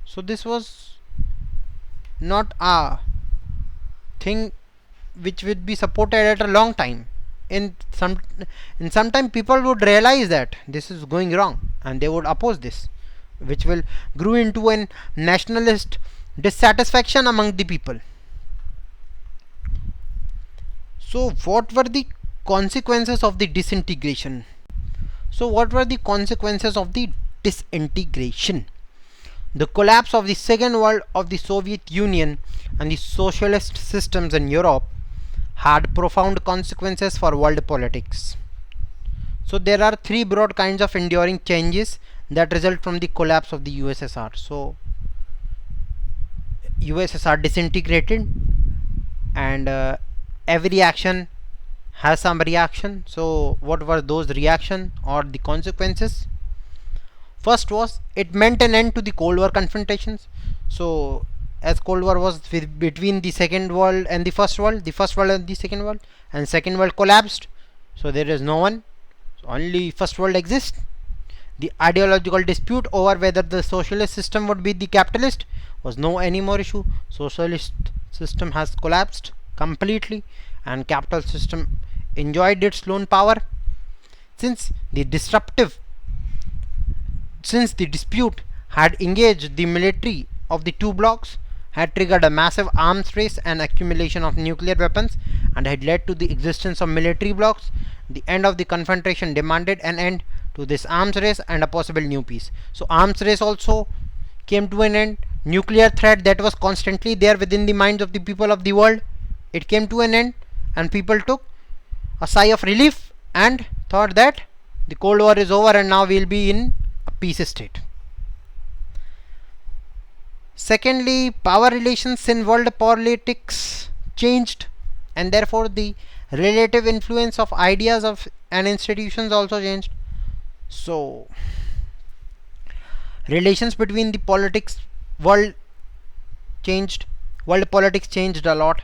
So this was not a thing which would be supported at a long time. In some time, people would realize that this is going wrong and they would oppose this, which will grow into an nationalist dissatisfaction among the people. So what were the consequences of the disintegration? So what were the consequences of the disintegration? The collapse of the Second World of the Soviet Union and the socialist systems in Europe had profound consequences for world politics. So there are three broad kinds of enduring changes that result from the collapse of the USSR. So USSR disintegrated, and every action has some reaction. So what were those reaction or the consequences? First was, it meant an end to the Cold War confrontations. So as Cold War was between the Second World and the First World, and the Second World, and Second World collapsed, so there is no one, so only First World exists. The ideological dispute over whether the socialist system would be the capitalist was no anymore issue. Socialist system has collapsed completely, and capital system enjoyed its lone power. Since the dispute had engaged the military of the two blocs, had triggered a massive arms race and accumulation of nuclear weapons, and had led to the existence of military blocs, the end of the confrontation demanded an end to this arms race and a possible new peace. So arms race also came to an end. Nuclear threat that was constantly there within the minds of the people of the world, it came to an end, and people took a sigh of relief and thought that the Cold War is over and now we'll be in a peace state. Secondly, power relations in world politics changed, and therefore the relative influence of ideas of and institutions also changed. So relations between the world politics changed a lot.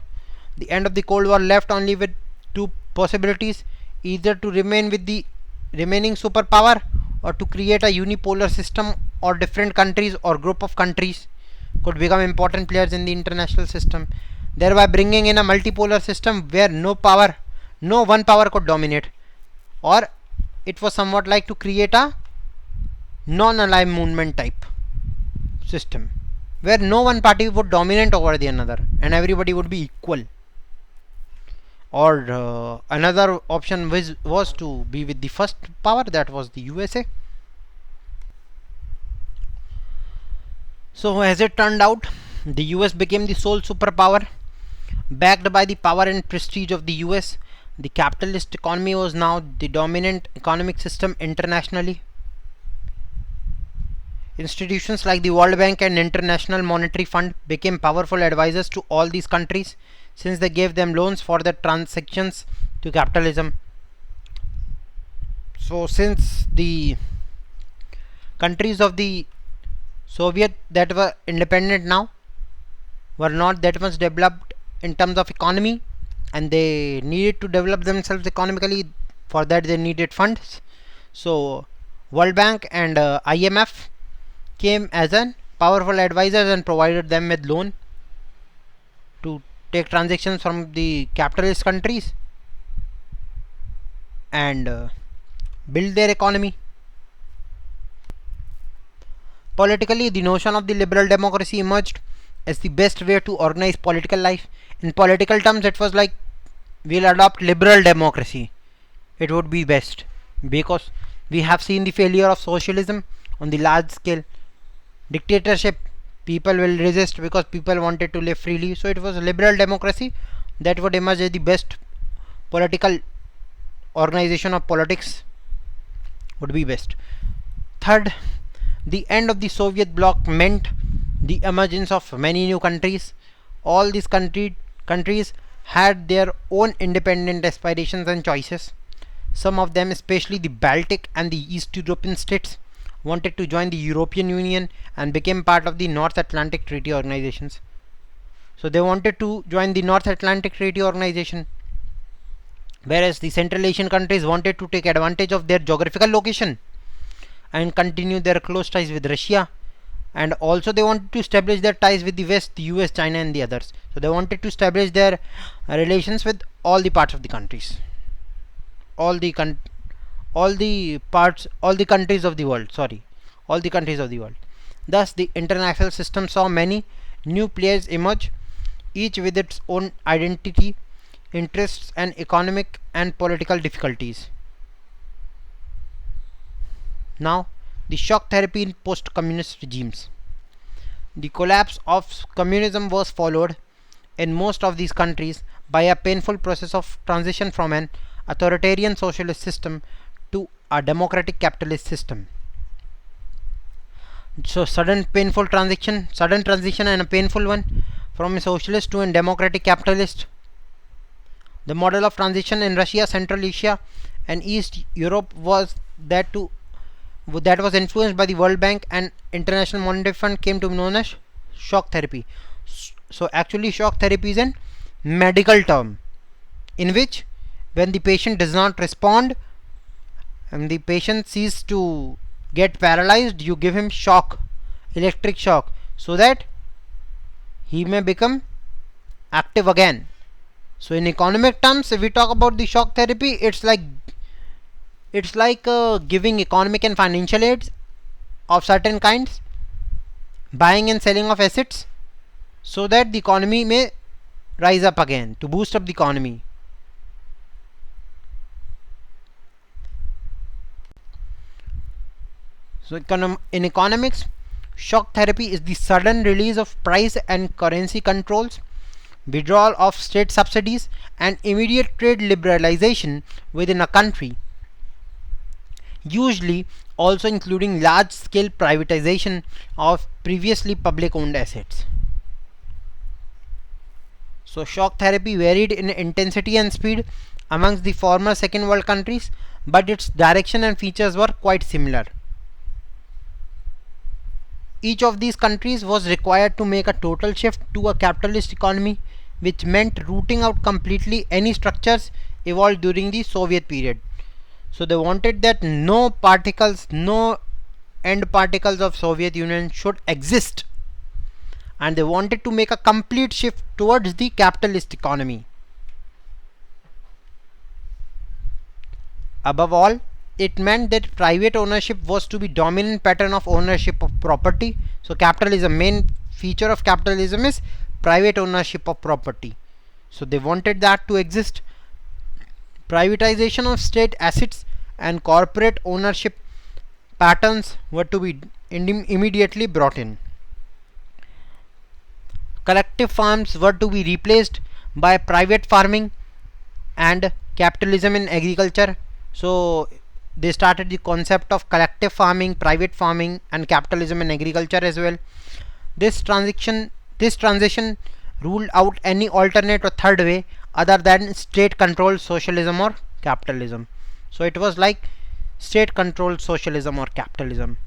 The end of the Cold War left only with two possibilities: either to remain with the remaining superpower, or to create a unipolar system, or different countries or group of countries could become important players in the international system, thereby bringing in a multipolar system where no one power could dominate. Or it was somewhat like to create a non-aligned movement type system where no one party would dominate over the another and everybody would be equal. Or another option was to be with the first power, that was the USA. So as it turned out, the US became the sole superpower. Backed by the power and prestige of the US, the capitalist economy was now the dominant economic system internationally. Institutions like the World Bank and International Monetary Fund became powerful advisors to all these countries, since they gave them loans for their transactions to capitalism. So since the countries of the Soviet that were independent now were not that much developed in terms of economy, and they needed to develop themselves economically, for that they needed funds. So World Bank and IMF came as an powerful advisors and provided them with loan to take transactions from the capitalist countries and build their economy. Politically, the notion of the liberal democracy emerged as the best way to organize political life. In political terms, it was like, we'll adopt liberal democracy, it would be best, because we have seen the failure of socialism on the large scale. Dictatorship, people will resist because people wanted to live freely. So it was liberal democracy that would emerge as the best political organization of politics would be best. Third, the end of the Soviet bloc meant the emergence of many new countries. All these countries had their own independent aspirations and choices. Some of them, especially the Baltic and the East European states, wanted to join the European Union and became part of the North Atlantic Treaty Organizations. So they wanted to join the North Atlantic Treaty Organization, whereas the Central Asian countries wanted to take advantage of their geographical location and continue their close ties with Russia, and also they wanted to establish their ties with the West, the US, China and the others. So they wanted to establish their relations with all the parts of the countries, all the countries of the world, all the countries of the world. Thus the international system saw many new players emerge, each with its own identity, interests and economic and political difficulties. Now, the shock therapy in post-communist regimes. The collapse of communism was followed in most of these countries by a painful process of transition from an authoritarian socialist system to a democratic capitalist system. So sudden transition and a painful one from a socialist to a democratic capitalist. The model of transition in Russia, Central Asia and East Europe was that was influenced by the World Bank and International Monetary Fund, came to be known as shock therapy. So actually shock therapy is a medical term in which when the patient does not respond and the patient ceases to get paralyzed, you give him shock, electric shock, so that he may become active again. So in economic terms, if we talk about the shock therapy, it's like giving economic and financial aids of certain kinds, buying and selling of assets, so that the economy may rise up again, to boost up the economy. So in economics, shock therapy is the sudden release of price and currency controls, withdrawal of state subsidies and immediate trade liberalization within a country, usually also including large scale privatization of previously public owned assets. So shock therapy varied in intensity and speed amongst the former second world countries, but its direction and features were quite similar. Each of these countries was required to make a total shift to a capitalist economy, which meant rooting out completely any structures evolved during the Soviet period. So they wanted that no end particles of Soviet Union should exist, and they wanted to make a complete shift towards the capitalist economy. Above all, it meant that private ownership was to be dominant pattern of ownership of property. So capitalism, main feature of capitalism is private ownership of property. So they wanted that to exist. Privatization of state assets and corporate ownership patterns were to be immediately brought in. Collective farms were to be replaced by private farming and capitalism in agriculture. So they started the concept of collective farming, private farming and capitalism in agriculture as well. This transition ruled out any alternate or third way other than state controlled socialism or capitalism. So it was like state controlled socialism or capitalism.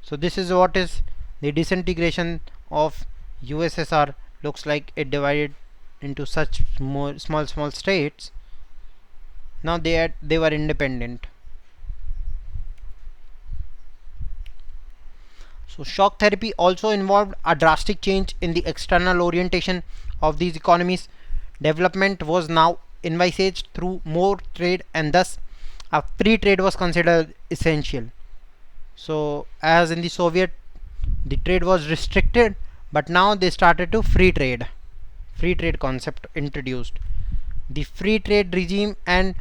So this is what is the disintegration of USSR. Looks like it divided into such small states. Now they were independent. So shock therapy also involved a drastic change in the external orientation of these economies. Development was now envisaged through more trade, and thus a free trade was considered essential. So as in the Soviet, the trade was restricted, but now they started to free trade concept introduced. The free trade regime and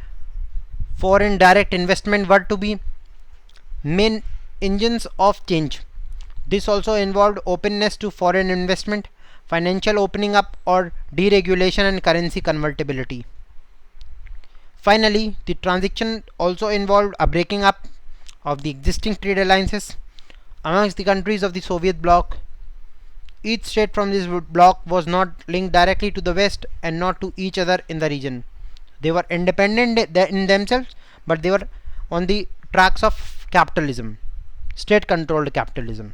foreign direct investment were to be main engines of change. This also involved openness to foreign investment, financial opening up or deregulation and currency convertibility. Finally, the transition also involved a breaking up of the existing trade alliances amongst the countries of the Soviet bloc. Each state from this bloc was not linked directly to the West and not to each other in the region. They were independent in themselves, but they were on the tracks of capitalism, state controlled capitalism.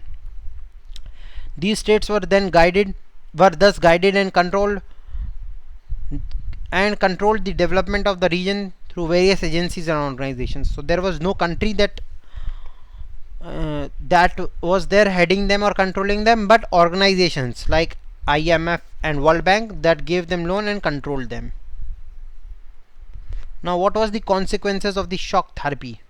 These states were thus guided and controlled the development of the region through various agencies and organizations. So there was no country that was there heading them or controlling them, but organizations like IMF and World Bank that gave them loan and controlled them. Now, what was the consequences of the shock therapy?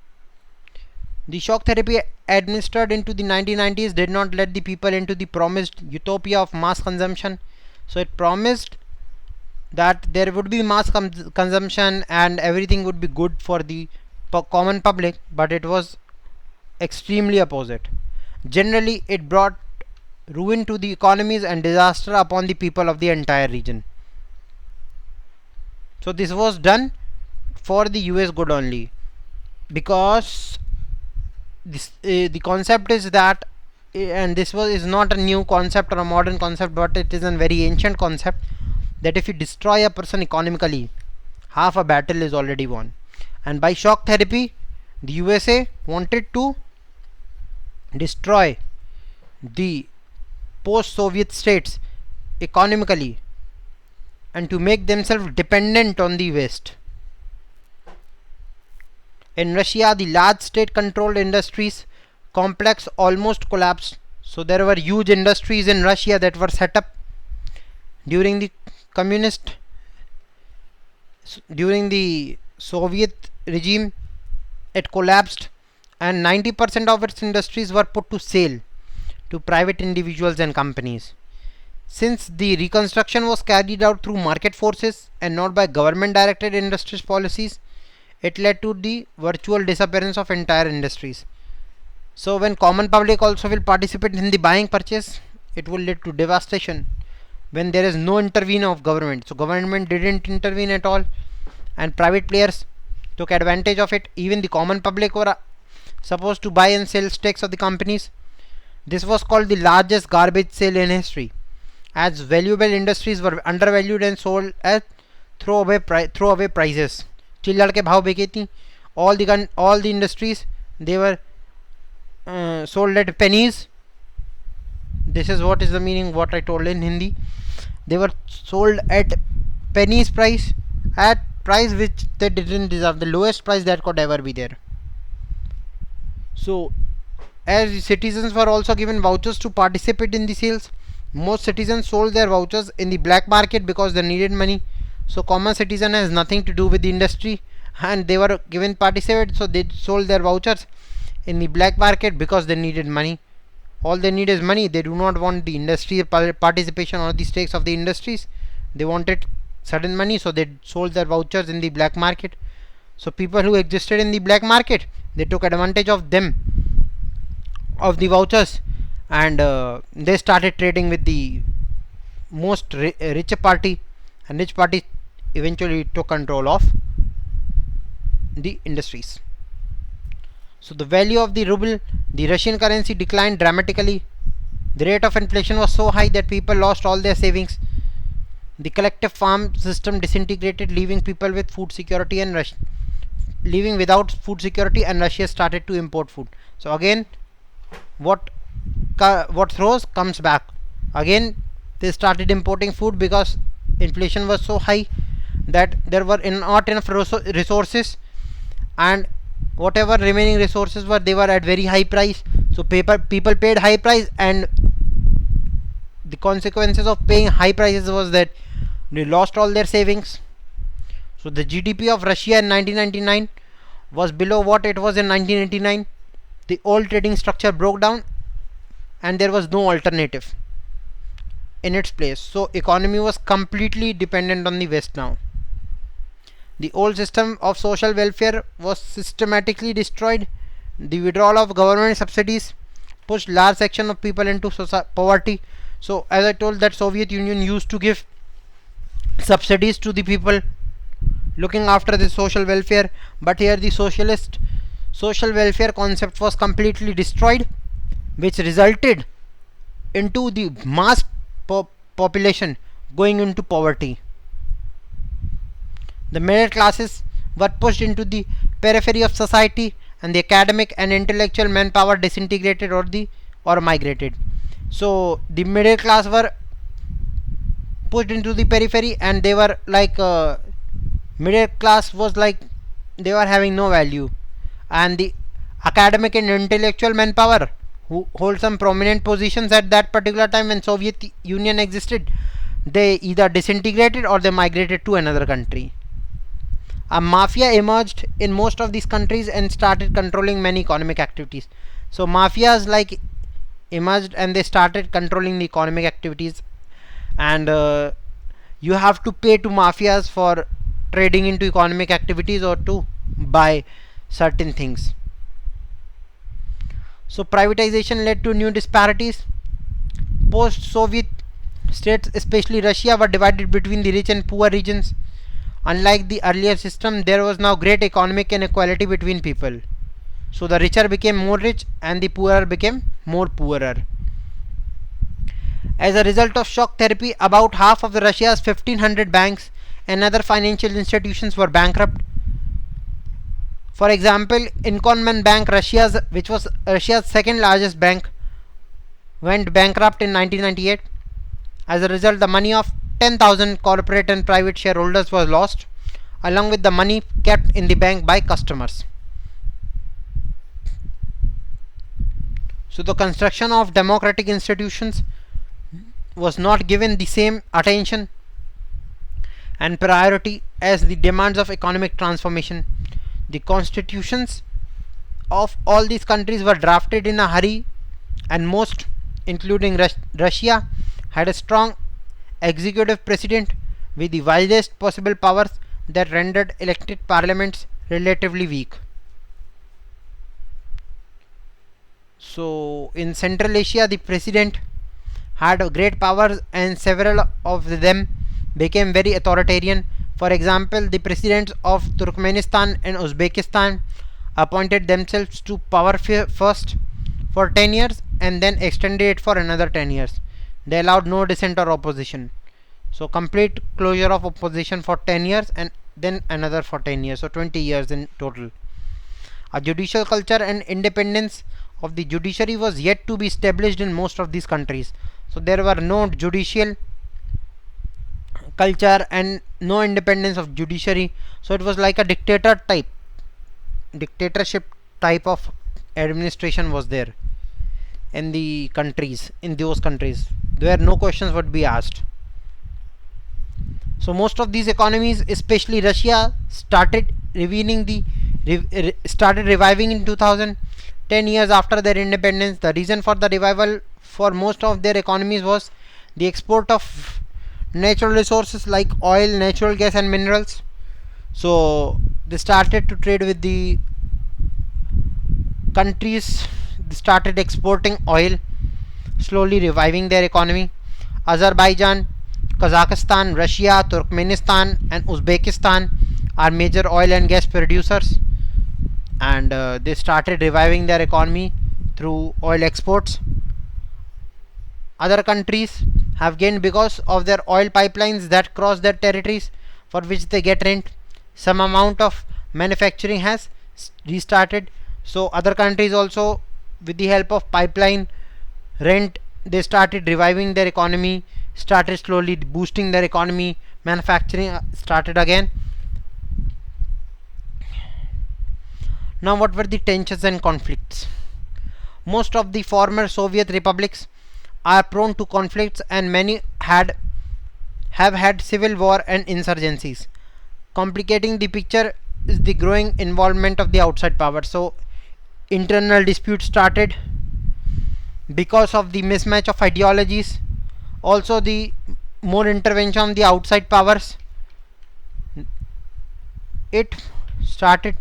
The shock therapy administered into the 1990s did not let the people into the promised utopia of mass consumption. So it promised that there would be mass consumption and everything would be good for the common public, but it was extremely opposite. Generally, it brought ruin to the economies and disaster upon the people of the entire region. So this was done for the US good only, because this the concept is that, and this is not a new concept or a modern concept, but it is a very ancient concept, that if you destroy a person economically, half a battle is already won. And by shock therapy, the USA wanted to destroy the post-Soviet states economically and to make themselves dependent on the West. In Russia, the large state-controlled industries complex almost collapsed. So there were huge industries in Russia that were set up during the Soviet regime. It collapsed, and 90% of its industries were put to sale to private individuals and companies. Since the reconstruction was carried out through market forces and not by government directed industries policies, it led to the virtual disappearance of entire industries. So when common public also will participate in the buying purchase, it will lead to devastation when there is no intervene of government. So government didn't intervene at all, and private players took advantage of it. Even the common public were supposed to buy and sell stakes of the companies. This was called the largest garbage sale in history, as valuable industries were undervalued and sold at throwaway prices. चिल्लड़ के भाव बिके थी. All the industries, they were sold at pennies. This is what is the meaning what I told in Hindi. They were sold at pennies price, at price which they didn't deserve, the lowest price that could ever be there. So as citizens were also given vouchers to participate in the sales, most citizens sold their vouchers in the black market because they needed money. So common citizen has nothing to do with the industry, and they were given participate, so they sold their vouchers in the black market because they needed money. All they need is money. They do not want the industry participation or the stakes of the industries. They wanted sudden money, so they sold their vouchers in the black market. So people who existed in the black market, they took advantage of them, of the vouchers, and they started trading with the most rich party, and rich party eventually took control of the industries. So the value of the ruble, the Russian currency, declined dramatically. The rate of inflation was so high that people lost all their savings. The collective farm system disintegrated, leaving people with food security and leaving without food security, and Russia started to import food. So again, what throws comes back. Again, they started importing food because inflation was so high that there were not enough resources, and whatever remaining resources were, they were at very high price. So people paid high price, and the consequences of paying high prices was that they lost all their savings. So the GDP of Russia in 1999 was below what it was in 1989. The old trading structure broke down, and there was no alternative in its place. So economy was completely dependent on the West now. The old system of social welfare was systematically destroyed. The withdrawal of government subsidies pushed large section of people into poverty. So as I told, that Soviet Union used to give subsidies to the people, looking after the social welfare, but here the socialist social welfare concept was completely destroyed, which resulted into the mass population going into poverty. The middle classes were pushed into the periphery of society, and the academic and intellectual manpower disintegrated or migrated. So the middle class were pushed into the periphery, and they were like middle class was like they were having no value, and the academic and intellectual manpower who hold some prominent positions at that particular time when Soviet Union existed, they either disintegrated or they migrated to another country. A mafia emerged in most of these countries and started controlling many economic activities. So mafias like emerged and they started controlling the economic activities, and you have to pay to mafias for trading into economic activities or to buy certain things. So privatization led to new disparities. Post-Soviet states, especially Russia, were divided between the rich and poor regions. Unlike the earlier system, there was now great economic inequality between people. So the richer became more rich and the poorer became more poorer. As a result of shock therapy, about half of Russia's 1500 banks and other financial institutions were bankrupt. For example, Inkommen Bank, which was Russia's second largest bank, went bankrupt in 1998. As a result, the money of 10,000 corporate and private shareholders was lost, along with the money kept in the bank by customers. So the construction of democratic institutions was not given the same attention and priority as the demands of economic transformation. The constitutions of all these countries were drafted in a hurry, and most, including Russia, had a strong executive president with the widest possible powers that rendered elected parliaments relatively weak. So in Central Asia, the president had great powers and several of them became very authoritarian. For example, the presidents of Turkmenistan and Uzbekistan appointed themselves to power first for 10 years and then extended it for another 10 years. They allowed no dissent or opposition. So complete closure of opposition for 10 years and then another for 10 years. So 20 years in total. A judicial culture and independence of the judiciary was yet to be established in most of these countries. So there were no judicial culture and no independence of judiciary. So it was like a dictatorship type of administration was there in the countries, in those countries where no questions would be asked. So most of these economies, especially Russia, started reviving in 2000, 10 years after their independence. The reason for the revival for most of their economies was the export of natural resources like oil, natural gas and minerals. So they started to trade with the countries. They started exporting oil, slowly reviving their economy. Azerbaijan, Kazakhstan, Russia, Turkmenistan and Uzbekistan are major oil and gas producers, and they started reviving their economy through oil exports. Other countries have gained because of their oil pipelines that cross their territories, for which they get rent. Some amount of manufacturing has restarted. So other countries also, with the help of pipeline rent, they started reviving their economy, started slowly boosting their economy. Manufacturing started again. Now what were the tensions and conflicts? Most of the former Soviet republics are prone to conflicts, and many have had civil war and insurgencies. Complicating the picture is the growing involvement of the outside power. So internal disputes started because of the mismatch of ideologies. Also the more intervention of the outside powers, it started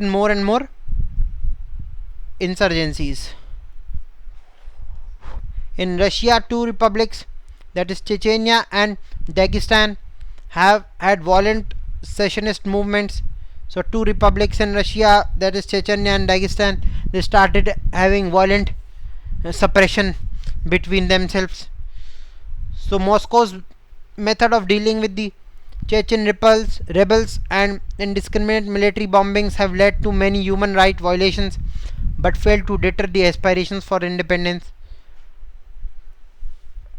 more and more insurgencies. In Russia, two republics, that is Chechnya and Dagestan, have had violent secessionist movements. So two republics in Russia, that is Chechnya and Dagestan, they started having violent suppression between themselves. So Moscow's method of dealing with the Chechen rebels and indiscriminate military bombings have led to many human rights violations but failed to deter the aspirations for independence.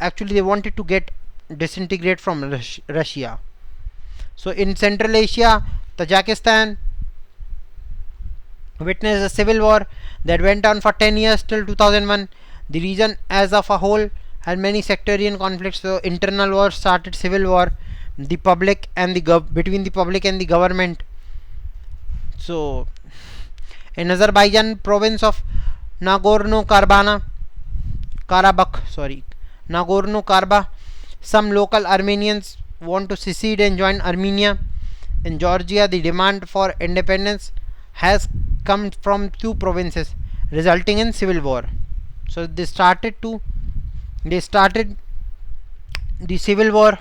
Actually, they wanted to get disintegrate from Russia. So in Central Asia, Tajikistan witnessed a civil war that went on for 10 years till 2001. The region as of a whole had many sectarian conflicts. So internal war started, civil war, the public and the between the public and the government. So in Azerbaijan province of Nagorno-Karabakh, some local Armenians want to secede and join Armenia. In Georgia, the demand for independence has come from two provinces, resulting in civil war. So they started the civil war.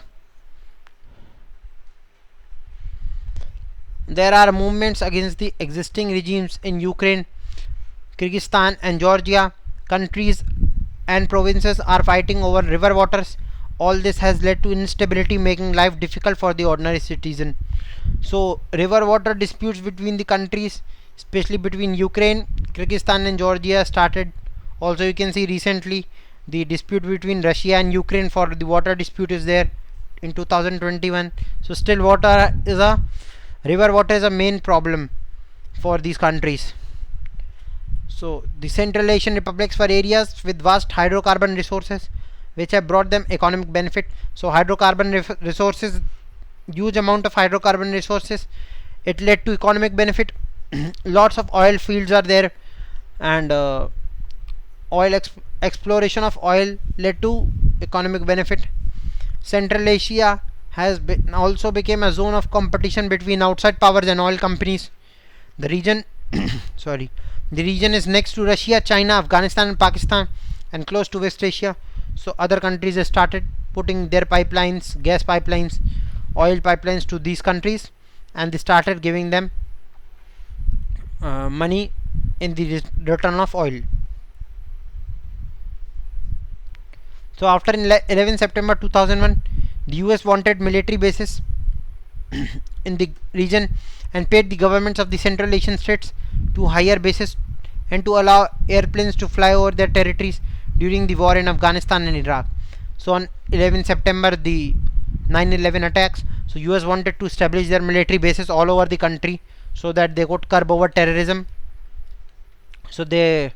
There are movements against the existing regimes in Ukraine, Kyrgyzstan and Georgia. Countries and provinces are fighting over river waters. All this has led to instability, making life difficult for the ordinary citizen. So river water disputes between the countries, especially between Ukraine, Kyrgyzstan and Georgia, started. Also you can see recently the dispute between Russia and Ukraine for the water dispute is there in 2021. So still river water is a main problem for these countries. So the Central Asian republics were areas with vast hydrocarbon resources which have brought them economic benefit. So hydrocarbon resources, huge amount of hydrocarbon resources, it led to economic benefit. Lots of oil fields are there, and exploration of oil led to economic benefit. Central Asia has also become a zone of competition between outside powers and oil companies. The region the region is next to Russia, China, Afghanistan and Pakistan, and close to West Asia. So other countries have started putting their pipelines, gas pipelines, oil pipelines to these countries, and they started giving them money in the return of oil. So after 11 September 2001, the US wanted military bases in the region and paid the governments of the Central Asian states to hire bases and to allow airplanes to fly over their territories during the war in Afghanistan and Iraq. So on 11 September, the 9/11 attacks, so US wanted to establish their military bases all over the country so that they could curb over terrorism. So they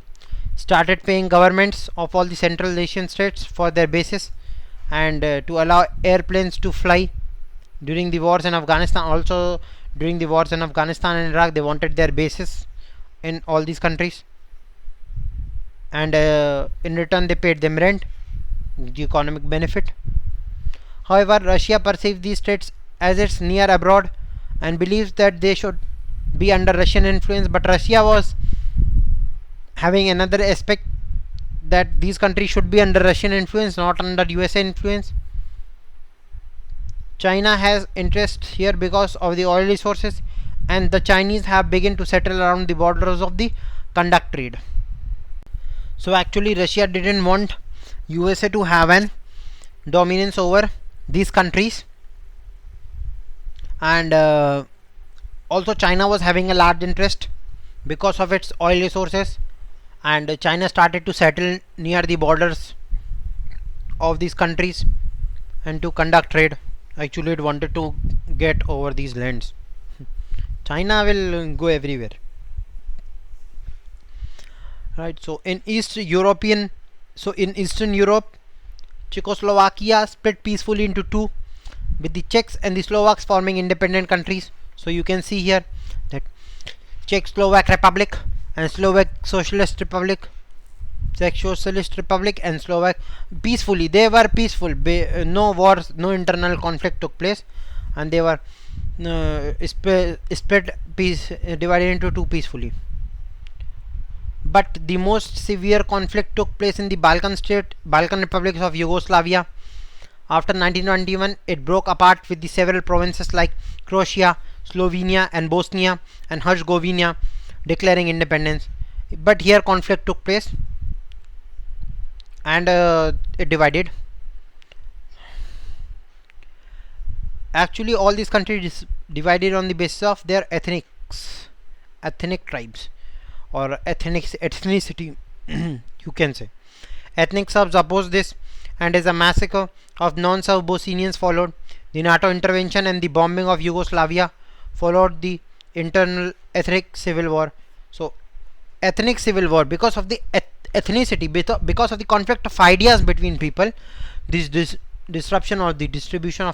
started paying governments of all the Central Asian states for their bases and to allow airplanes to fly during the wars in Afghanistan. Also during the wars in Afghanistan and Iraq, they wanted their bases in all these countries, and in return they paid them rent, the economic benefit. However, Russia perceives these states as its near abroad and believes that they should be under Russian influence, but Russia was having another aspect, that these countries should be under Russian influence, not under USA influence. China has interest here because of the oil resources, and the Chinese have begun to settle around the borders of the conduct trade. So actually Russia didn't want USA to have an dominance over these countries, and also China was having a large interest because of its oil resources, and China started to settle near the borders of these countries and to conduct trade. Actually it wanted to get over these lands. China will go everywhere, right? So in Eastern Europe, Czechoslovakia split peacefully into two, with the Czechs and the Slovaks forming independent countries. So you can see here that Czech Slovak Republic and Slovak Socialist Republic, Czech Socialist Republic and Slovak, peacefully, they were peaceful, no wars, no internal conflict took place, and they were divided into two peacefully. But the most severe conflict took place in the Balkan republics of Yugoslavia, After 1921, it broke apart with the several provinces like Croatia, Slovenia, and Bosnia and Herzegovina declaring independence. But here conflict took place, and it divided. Actually, all these countries divided on the basis of their ethnic tribes, or ethnicity. You can say ethnic Serbs opposed this, and as a massacre of non-Serb Bosnians followed. The NATO intervention and the bombing of Yugoslavia followed the internal ethnic civil war. So ethnic civil war, because of the ethnicity, because of the conflict of ideas between people, this disruption or the distribution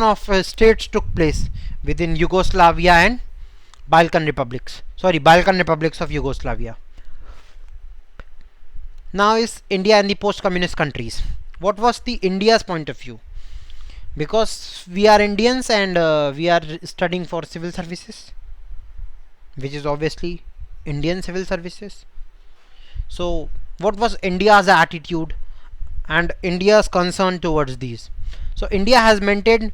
of states took place within Yugoslavia and Balkan republics. Balkan republics of Yugoslavia. Now is India and the post-communist countries. What was the India's point of view? Because we are Indians and we are studying for civil services, which is obviously Indian civil services. So what was India's attitude and India's concern towards these? So India has maintained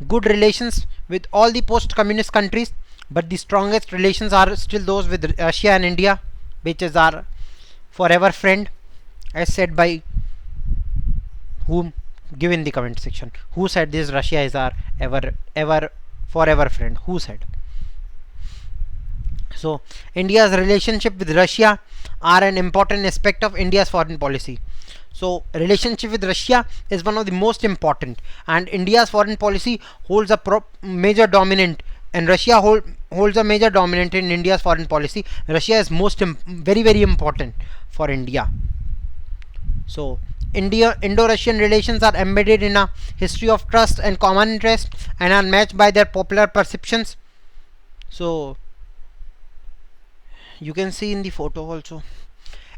good relations with all the post-communist countries, but the strongest relations are still those with Russia and India, which is our forever friend, as said by whom? Give in the comment section. Who said this? Russia is our ever forever friend. Who said? So India's relationship with Russia are an important aspect of India's foreign policy. So relationship with Russia is one of the most important, and India's foreign policy holds a major dominant, and Russia holds a major dominant in India's foreign policy. Russia is very important for India. So Indo-Russian relations are embedded in a history of trust and common interest, and are matched by their popular perceptions. So you can see in the photo also,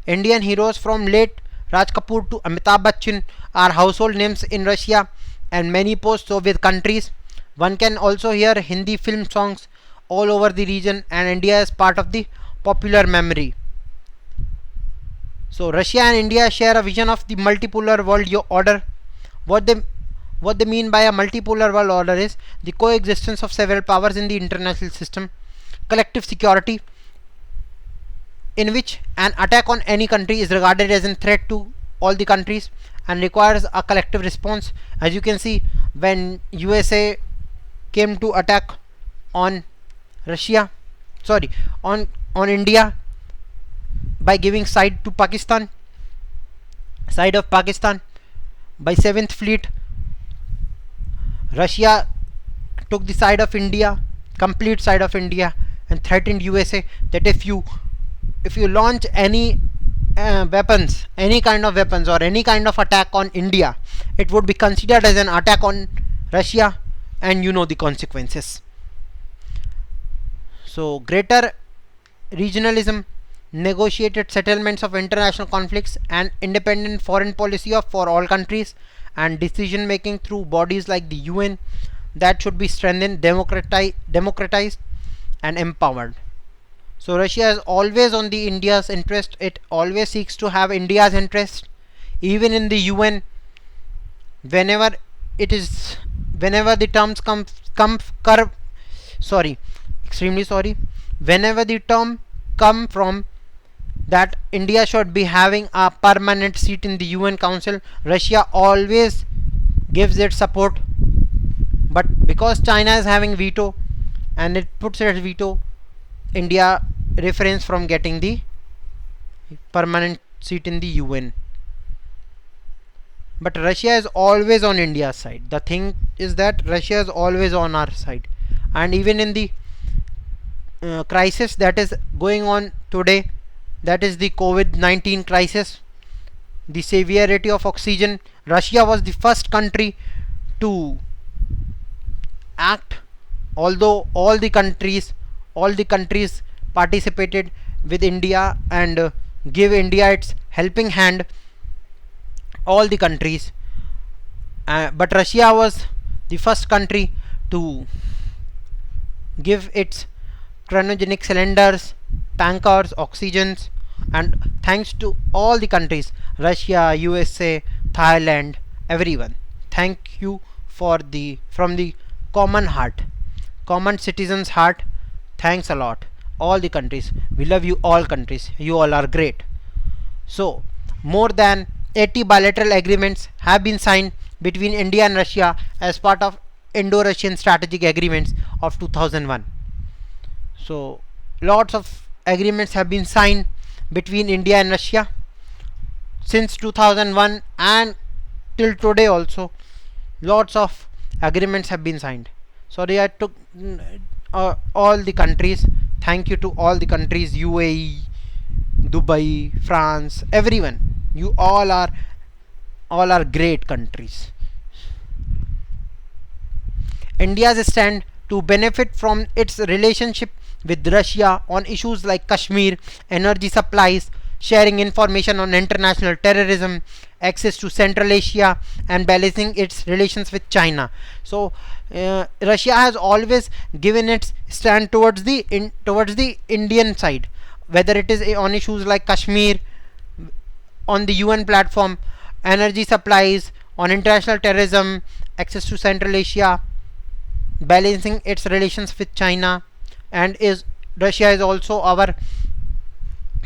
Indian heroes from late Raj Kapoor to Amitabh Bachchan are household names in Russia and many post-Soviet countries. One can also hear Hindi film songs all over the region, and India is part of the popular memory. So Russia and India share a vision of the multipolar world order. What they mean by a multipolar world order is the coexistence of several powers in the international system, collective security, in which an attack on any country is regarded as a threat to all the countries and requires a collective response. As you can see, when USA came to attack on on India by giving side of Pakistan by 7th Fleet, Russia took the side of India, complete side of India, and threatened USA that if you launch any weapons, any kind of weapons or any kind of attack on India, it would be considered as an attack on Russia, and you know the consequences. So greater regionalism, negotiated settlements of international conflicts, and independent foreign policy for all countries, and decision making through bodies like the UN, that should be strengthened, democratized and empowered. So Russia is always on the India's interest. It always seeks to have India's interest, even in the UN. Whenever the terms whenever the term come from that India should be having a permanent seat in the UN Council, Russia always gives its support. But because China is having veto and it puts its veto, India refrains from getting the permanent seat in the UN. But Russia is always on India's side. The thing is that Russia is always on our side, and even in the crisis that is going on today, that is the COVID-19 crisis, the severity of oxygen, Russia was the first country to act, although all the countries participated with India and give India its helping hand, all the countries, but Russia was the first country to give its cryogenic cylinders, tankers, oxygens, and thanks to all the countries, Russia, USA, Thailand, everyone. Thank you for the from the common heart, common citizens' heart. Thanks a lot. All the countries. We love you all countries. You all are great. So, more than 80 bilateral agreements have been signed between India and Russia as part of Indo-Russian strategic agreements of 2001. So, lots of agreements have been signed between India and Russia since 2001 and till today also. Lots of agreements have been signed. Sorry, I took all the countries. Thank you to all the countries, UAE, Dubai, France, everyone. You all are great countries. India's stand to benefit from its relationship with Russia on issues like Kashmir, energy supplies, sharing information on international terrorism, access to Central Asia, and balancing its relations with China. So, Russia has always given its stand towards the Indian side, whether it is on issues like Kashmir, on the UN platform, energy supplies, on international terrorism, access to Central Asia, balancing its relations with China, and Russia is also our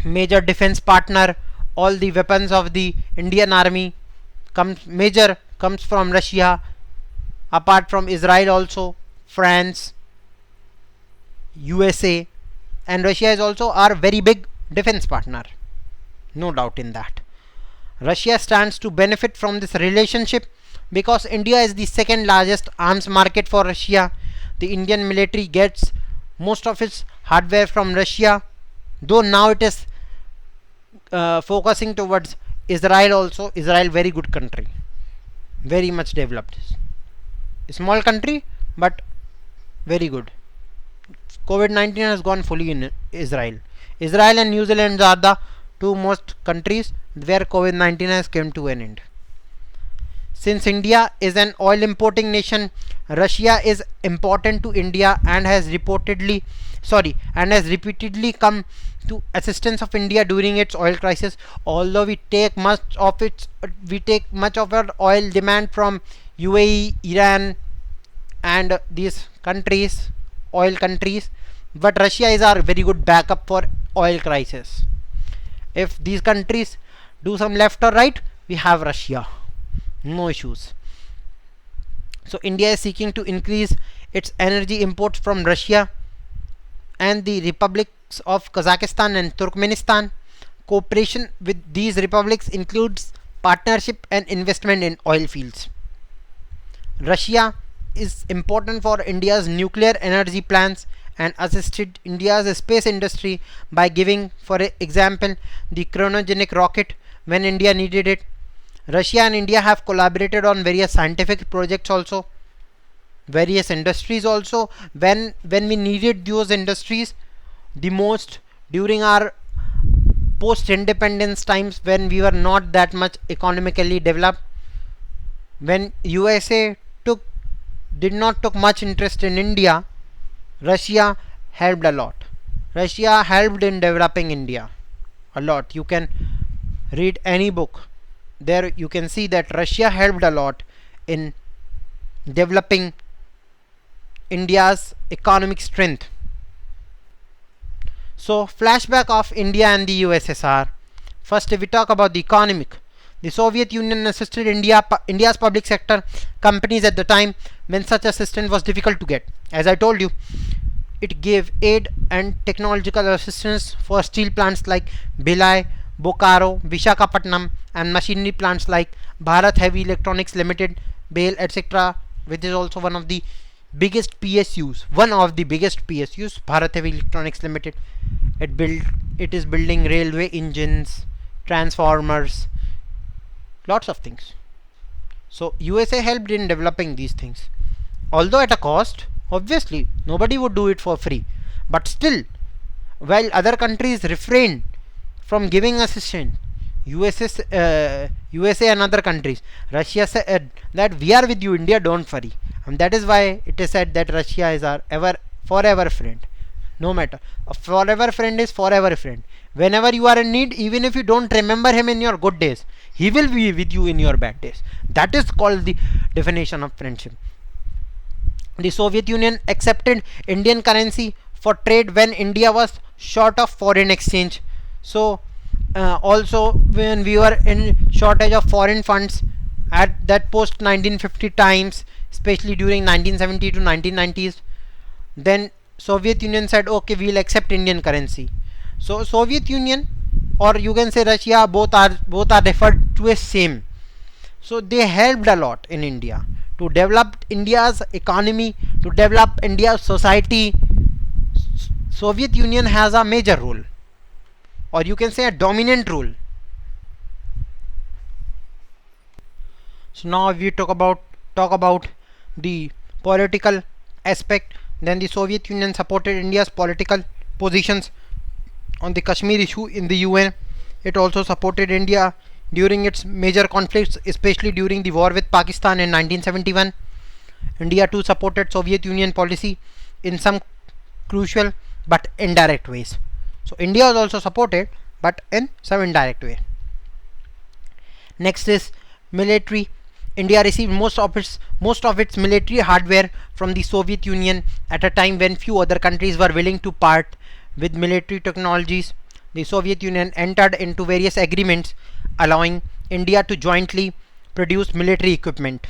major defense partner. All the weapons of the Indian army comes from Russia, apart from Israel also, France, USA, and Russia is also our very big defense partner. No doubt in that. Russia stands to benefit from this relationship because India is the second largest arms market for Russia. The Indian military gets most of its hardware from Russia, though now it is focusing towards Israel also. Israel, very good country, very much developed. Small country, but very good. COVID-19 has gone fully in Israel. Israel and New Zealand are the two most countries where COVID-19 has come to an end. Since India is an oil importing nation, Russia is important to India and has repeatedly come to assistance of India during its oil crisis. Although we take much of our oil demand from UAE, Iran, and these countries, oil countries, but Russia is our very good backup for oil crisis. If these countries do some left or right, we have Russia. No issues. So India is seeking to increase its energy imports from Russia and the republics of Kazakhstan and Turkmenistan. Cooperation with these republics includes partnership and investment in oil fields. Russia is important for India's nuclear energy plans and assisted India's space industry by giving, for example, the cryogenic rocket when India needed it. Russia and India have collaborated on various scientific projects also, various industries also, when we needed those industries the most during our post independence times, when we were not that much economically developed, when USA did not took much interest in India. Russia helped a lot. Russia helped in developing India a lot. You can read any book, there you can see that Russia helped a lot in developing India's economic strength. So, flashback of India and the USSR. First, if we talk about the economic, the Soviet Union assisted India's public sector companies at the time when such assistance was difficult to get. As I told you, it gave aid and technological assistance for steel plants like Bhilai, Bokaro, Vishakhapatnam, and machinery plants like Bharat Heavy Electronics Limited, BHEL, etc., which is also one of the biggest PSUs. Bharat Heavy Electronics Limited. It is building railway engines, transformers, lots of things. So USA helped in developing these things, although at a cost. Obviously nobody would do it for free, but still, while other countries refrained from giving assistance, USA and other countries, Russia said that we are with you, India, don't worry. And that is why it is said that Russia is our forever friend. No matter, a forever friend is forever friend. Whenever you are in need, even if you don't remember him in your good days, he will be with you in your bad days. That is called the definition of friendship. The Soviet Union accepted Indian currency for trade when India was short of foreign exchange. So also when we were in shortage of foreign funds at that post 1950 times, especially during 1970 to 1990s, then Soviet Union said, okay, we'll accept Indian currency. So Soviet Union, or you can say Russia, both are referred to as same. So they helped a lot in India to develop India's economy, to develop India's society. Soviet Union has a major role, or you can say a dominant role. So now if we talk about the political aspect, then the Soviet Union supported India's political positions on the Kashmir issue in the UN. It also supported India during its major conflicts, especially during the war with Pakistan in 1971. India too supported Soviet Union policy in some crucial but indirect ways. So India was also supported, but in some indirect way. Next is military. India received most of its military hardware from the Soviet Union at a time when few other countries were willing to part with military technologies. The Soviet Union entered into various agreements allowing India to jointly produce military equipment.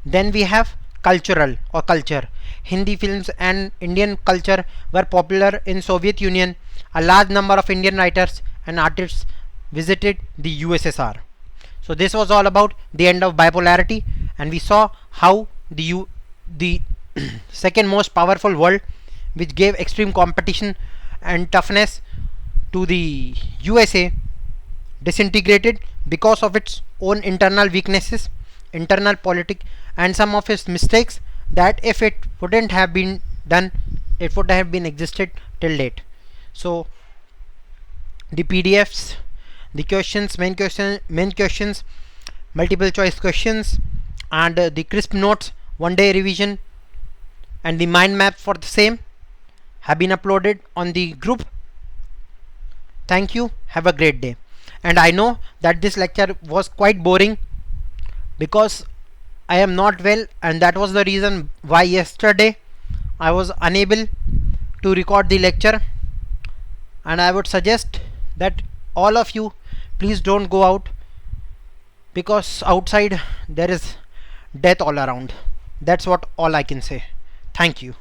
Then we have cultural or culture. Hindi films and Indian culture were popular in Soviet Union. A large number of Indian writers and artists visited the USSR. So this was all about the end of bipolarity, and we saw how the second most powerful world, which gave extreme competition and toughness to the USA, disintegrated because of its own internal weaknesses, internal politics, and some of its mistakes that if it wouldn't have been done, it would have been existed till date. So the PDFs, the questions, main questions, multiple choice questions, and the crisp notes, one day revision, and the mind map for the same have been uploaded on the group. Thank you. Have a great day. And I know that this lecture was quite boring because I am not well, and that was the reason why yesterday I was unable to record the lecture. And I would suggest that all of you please don't go out, because outside there is death all around. That's what all I can say. Thank you.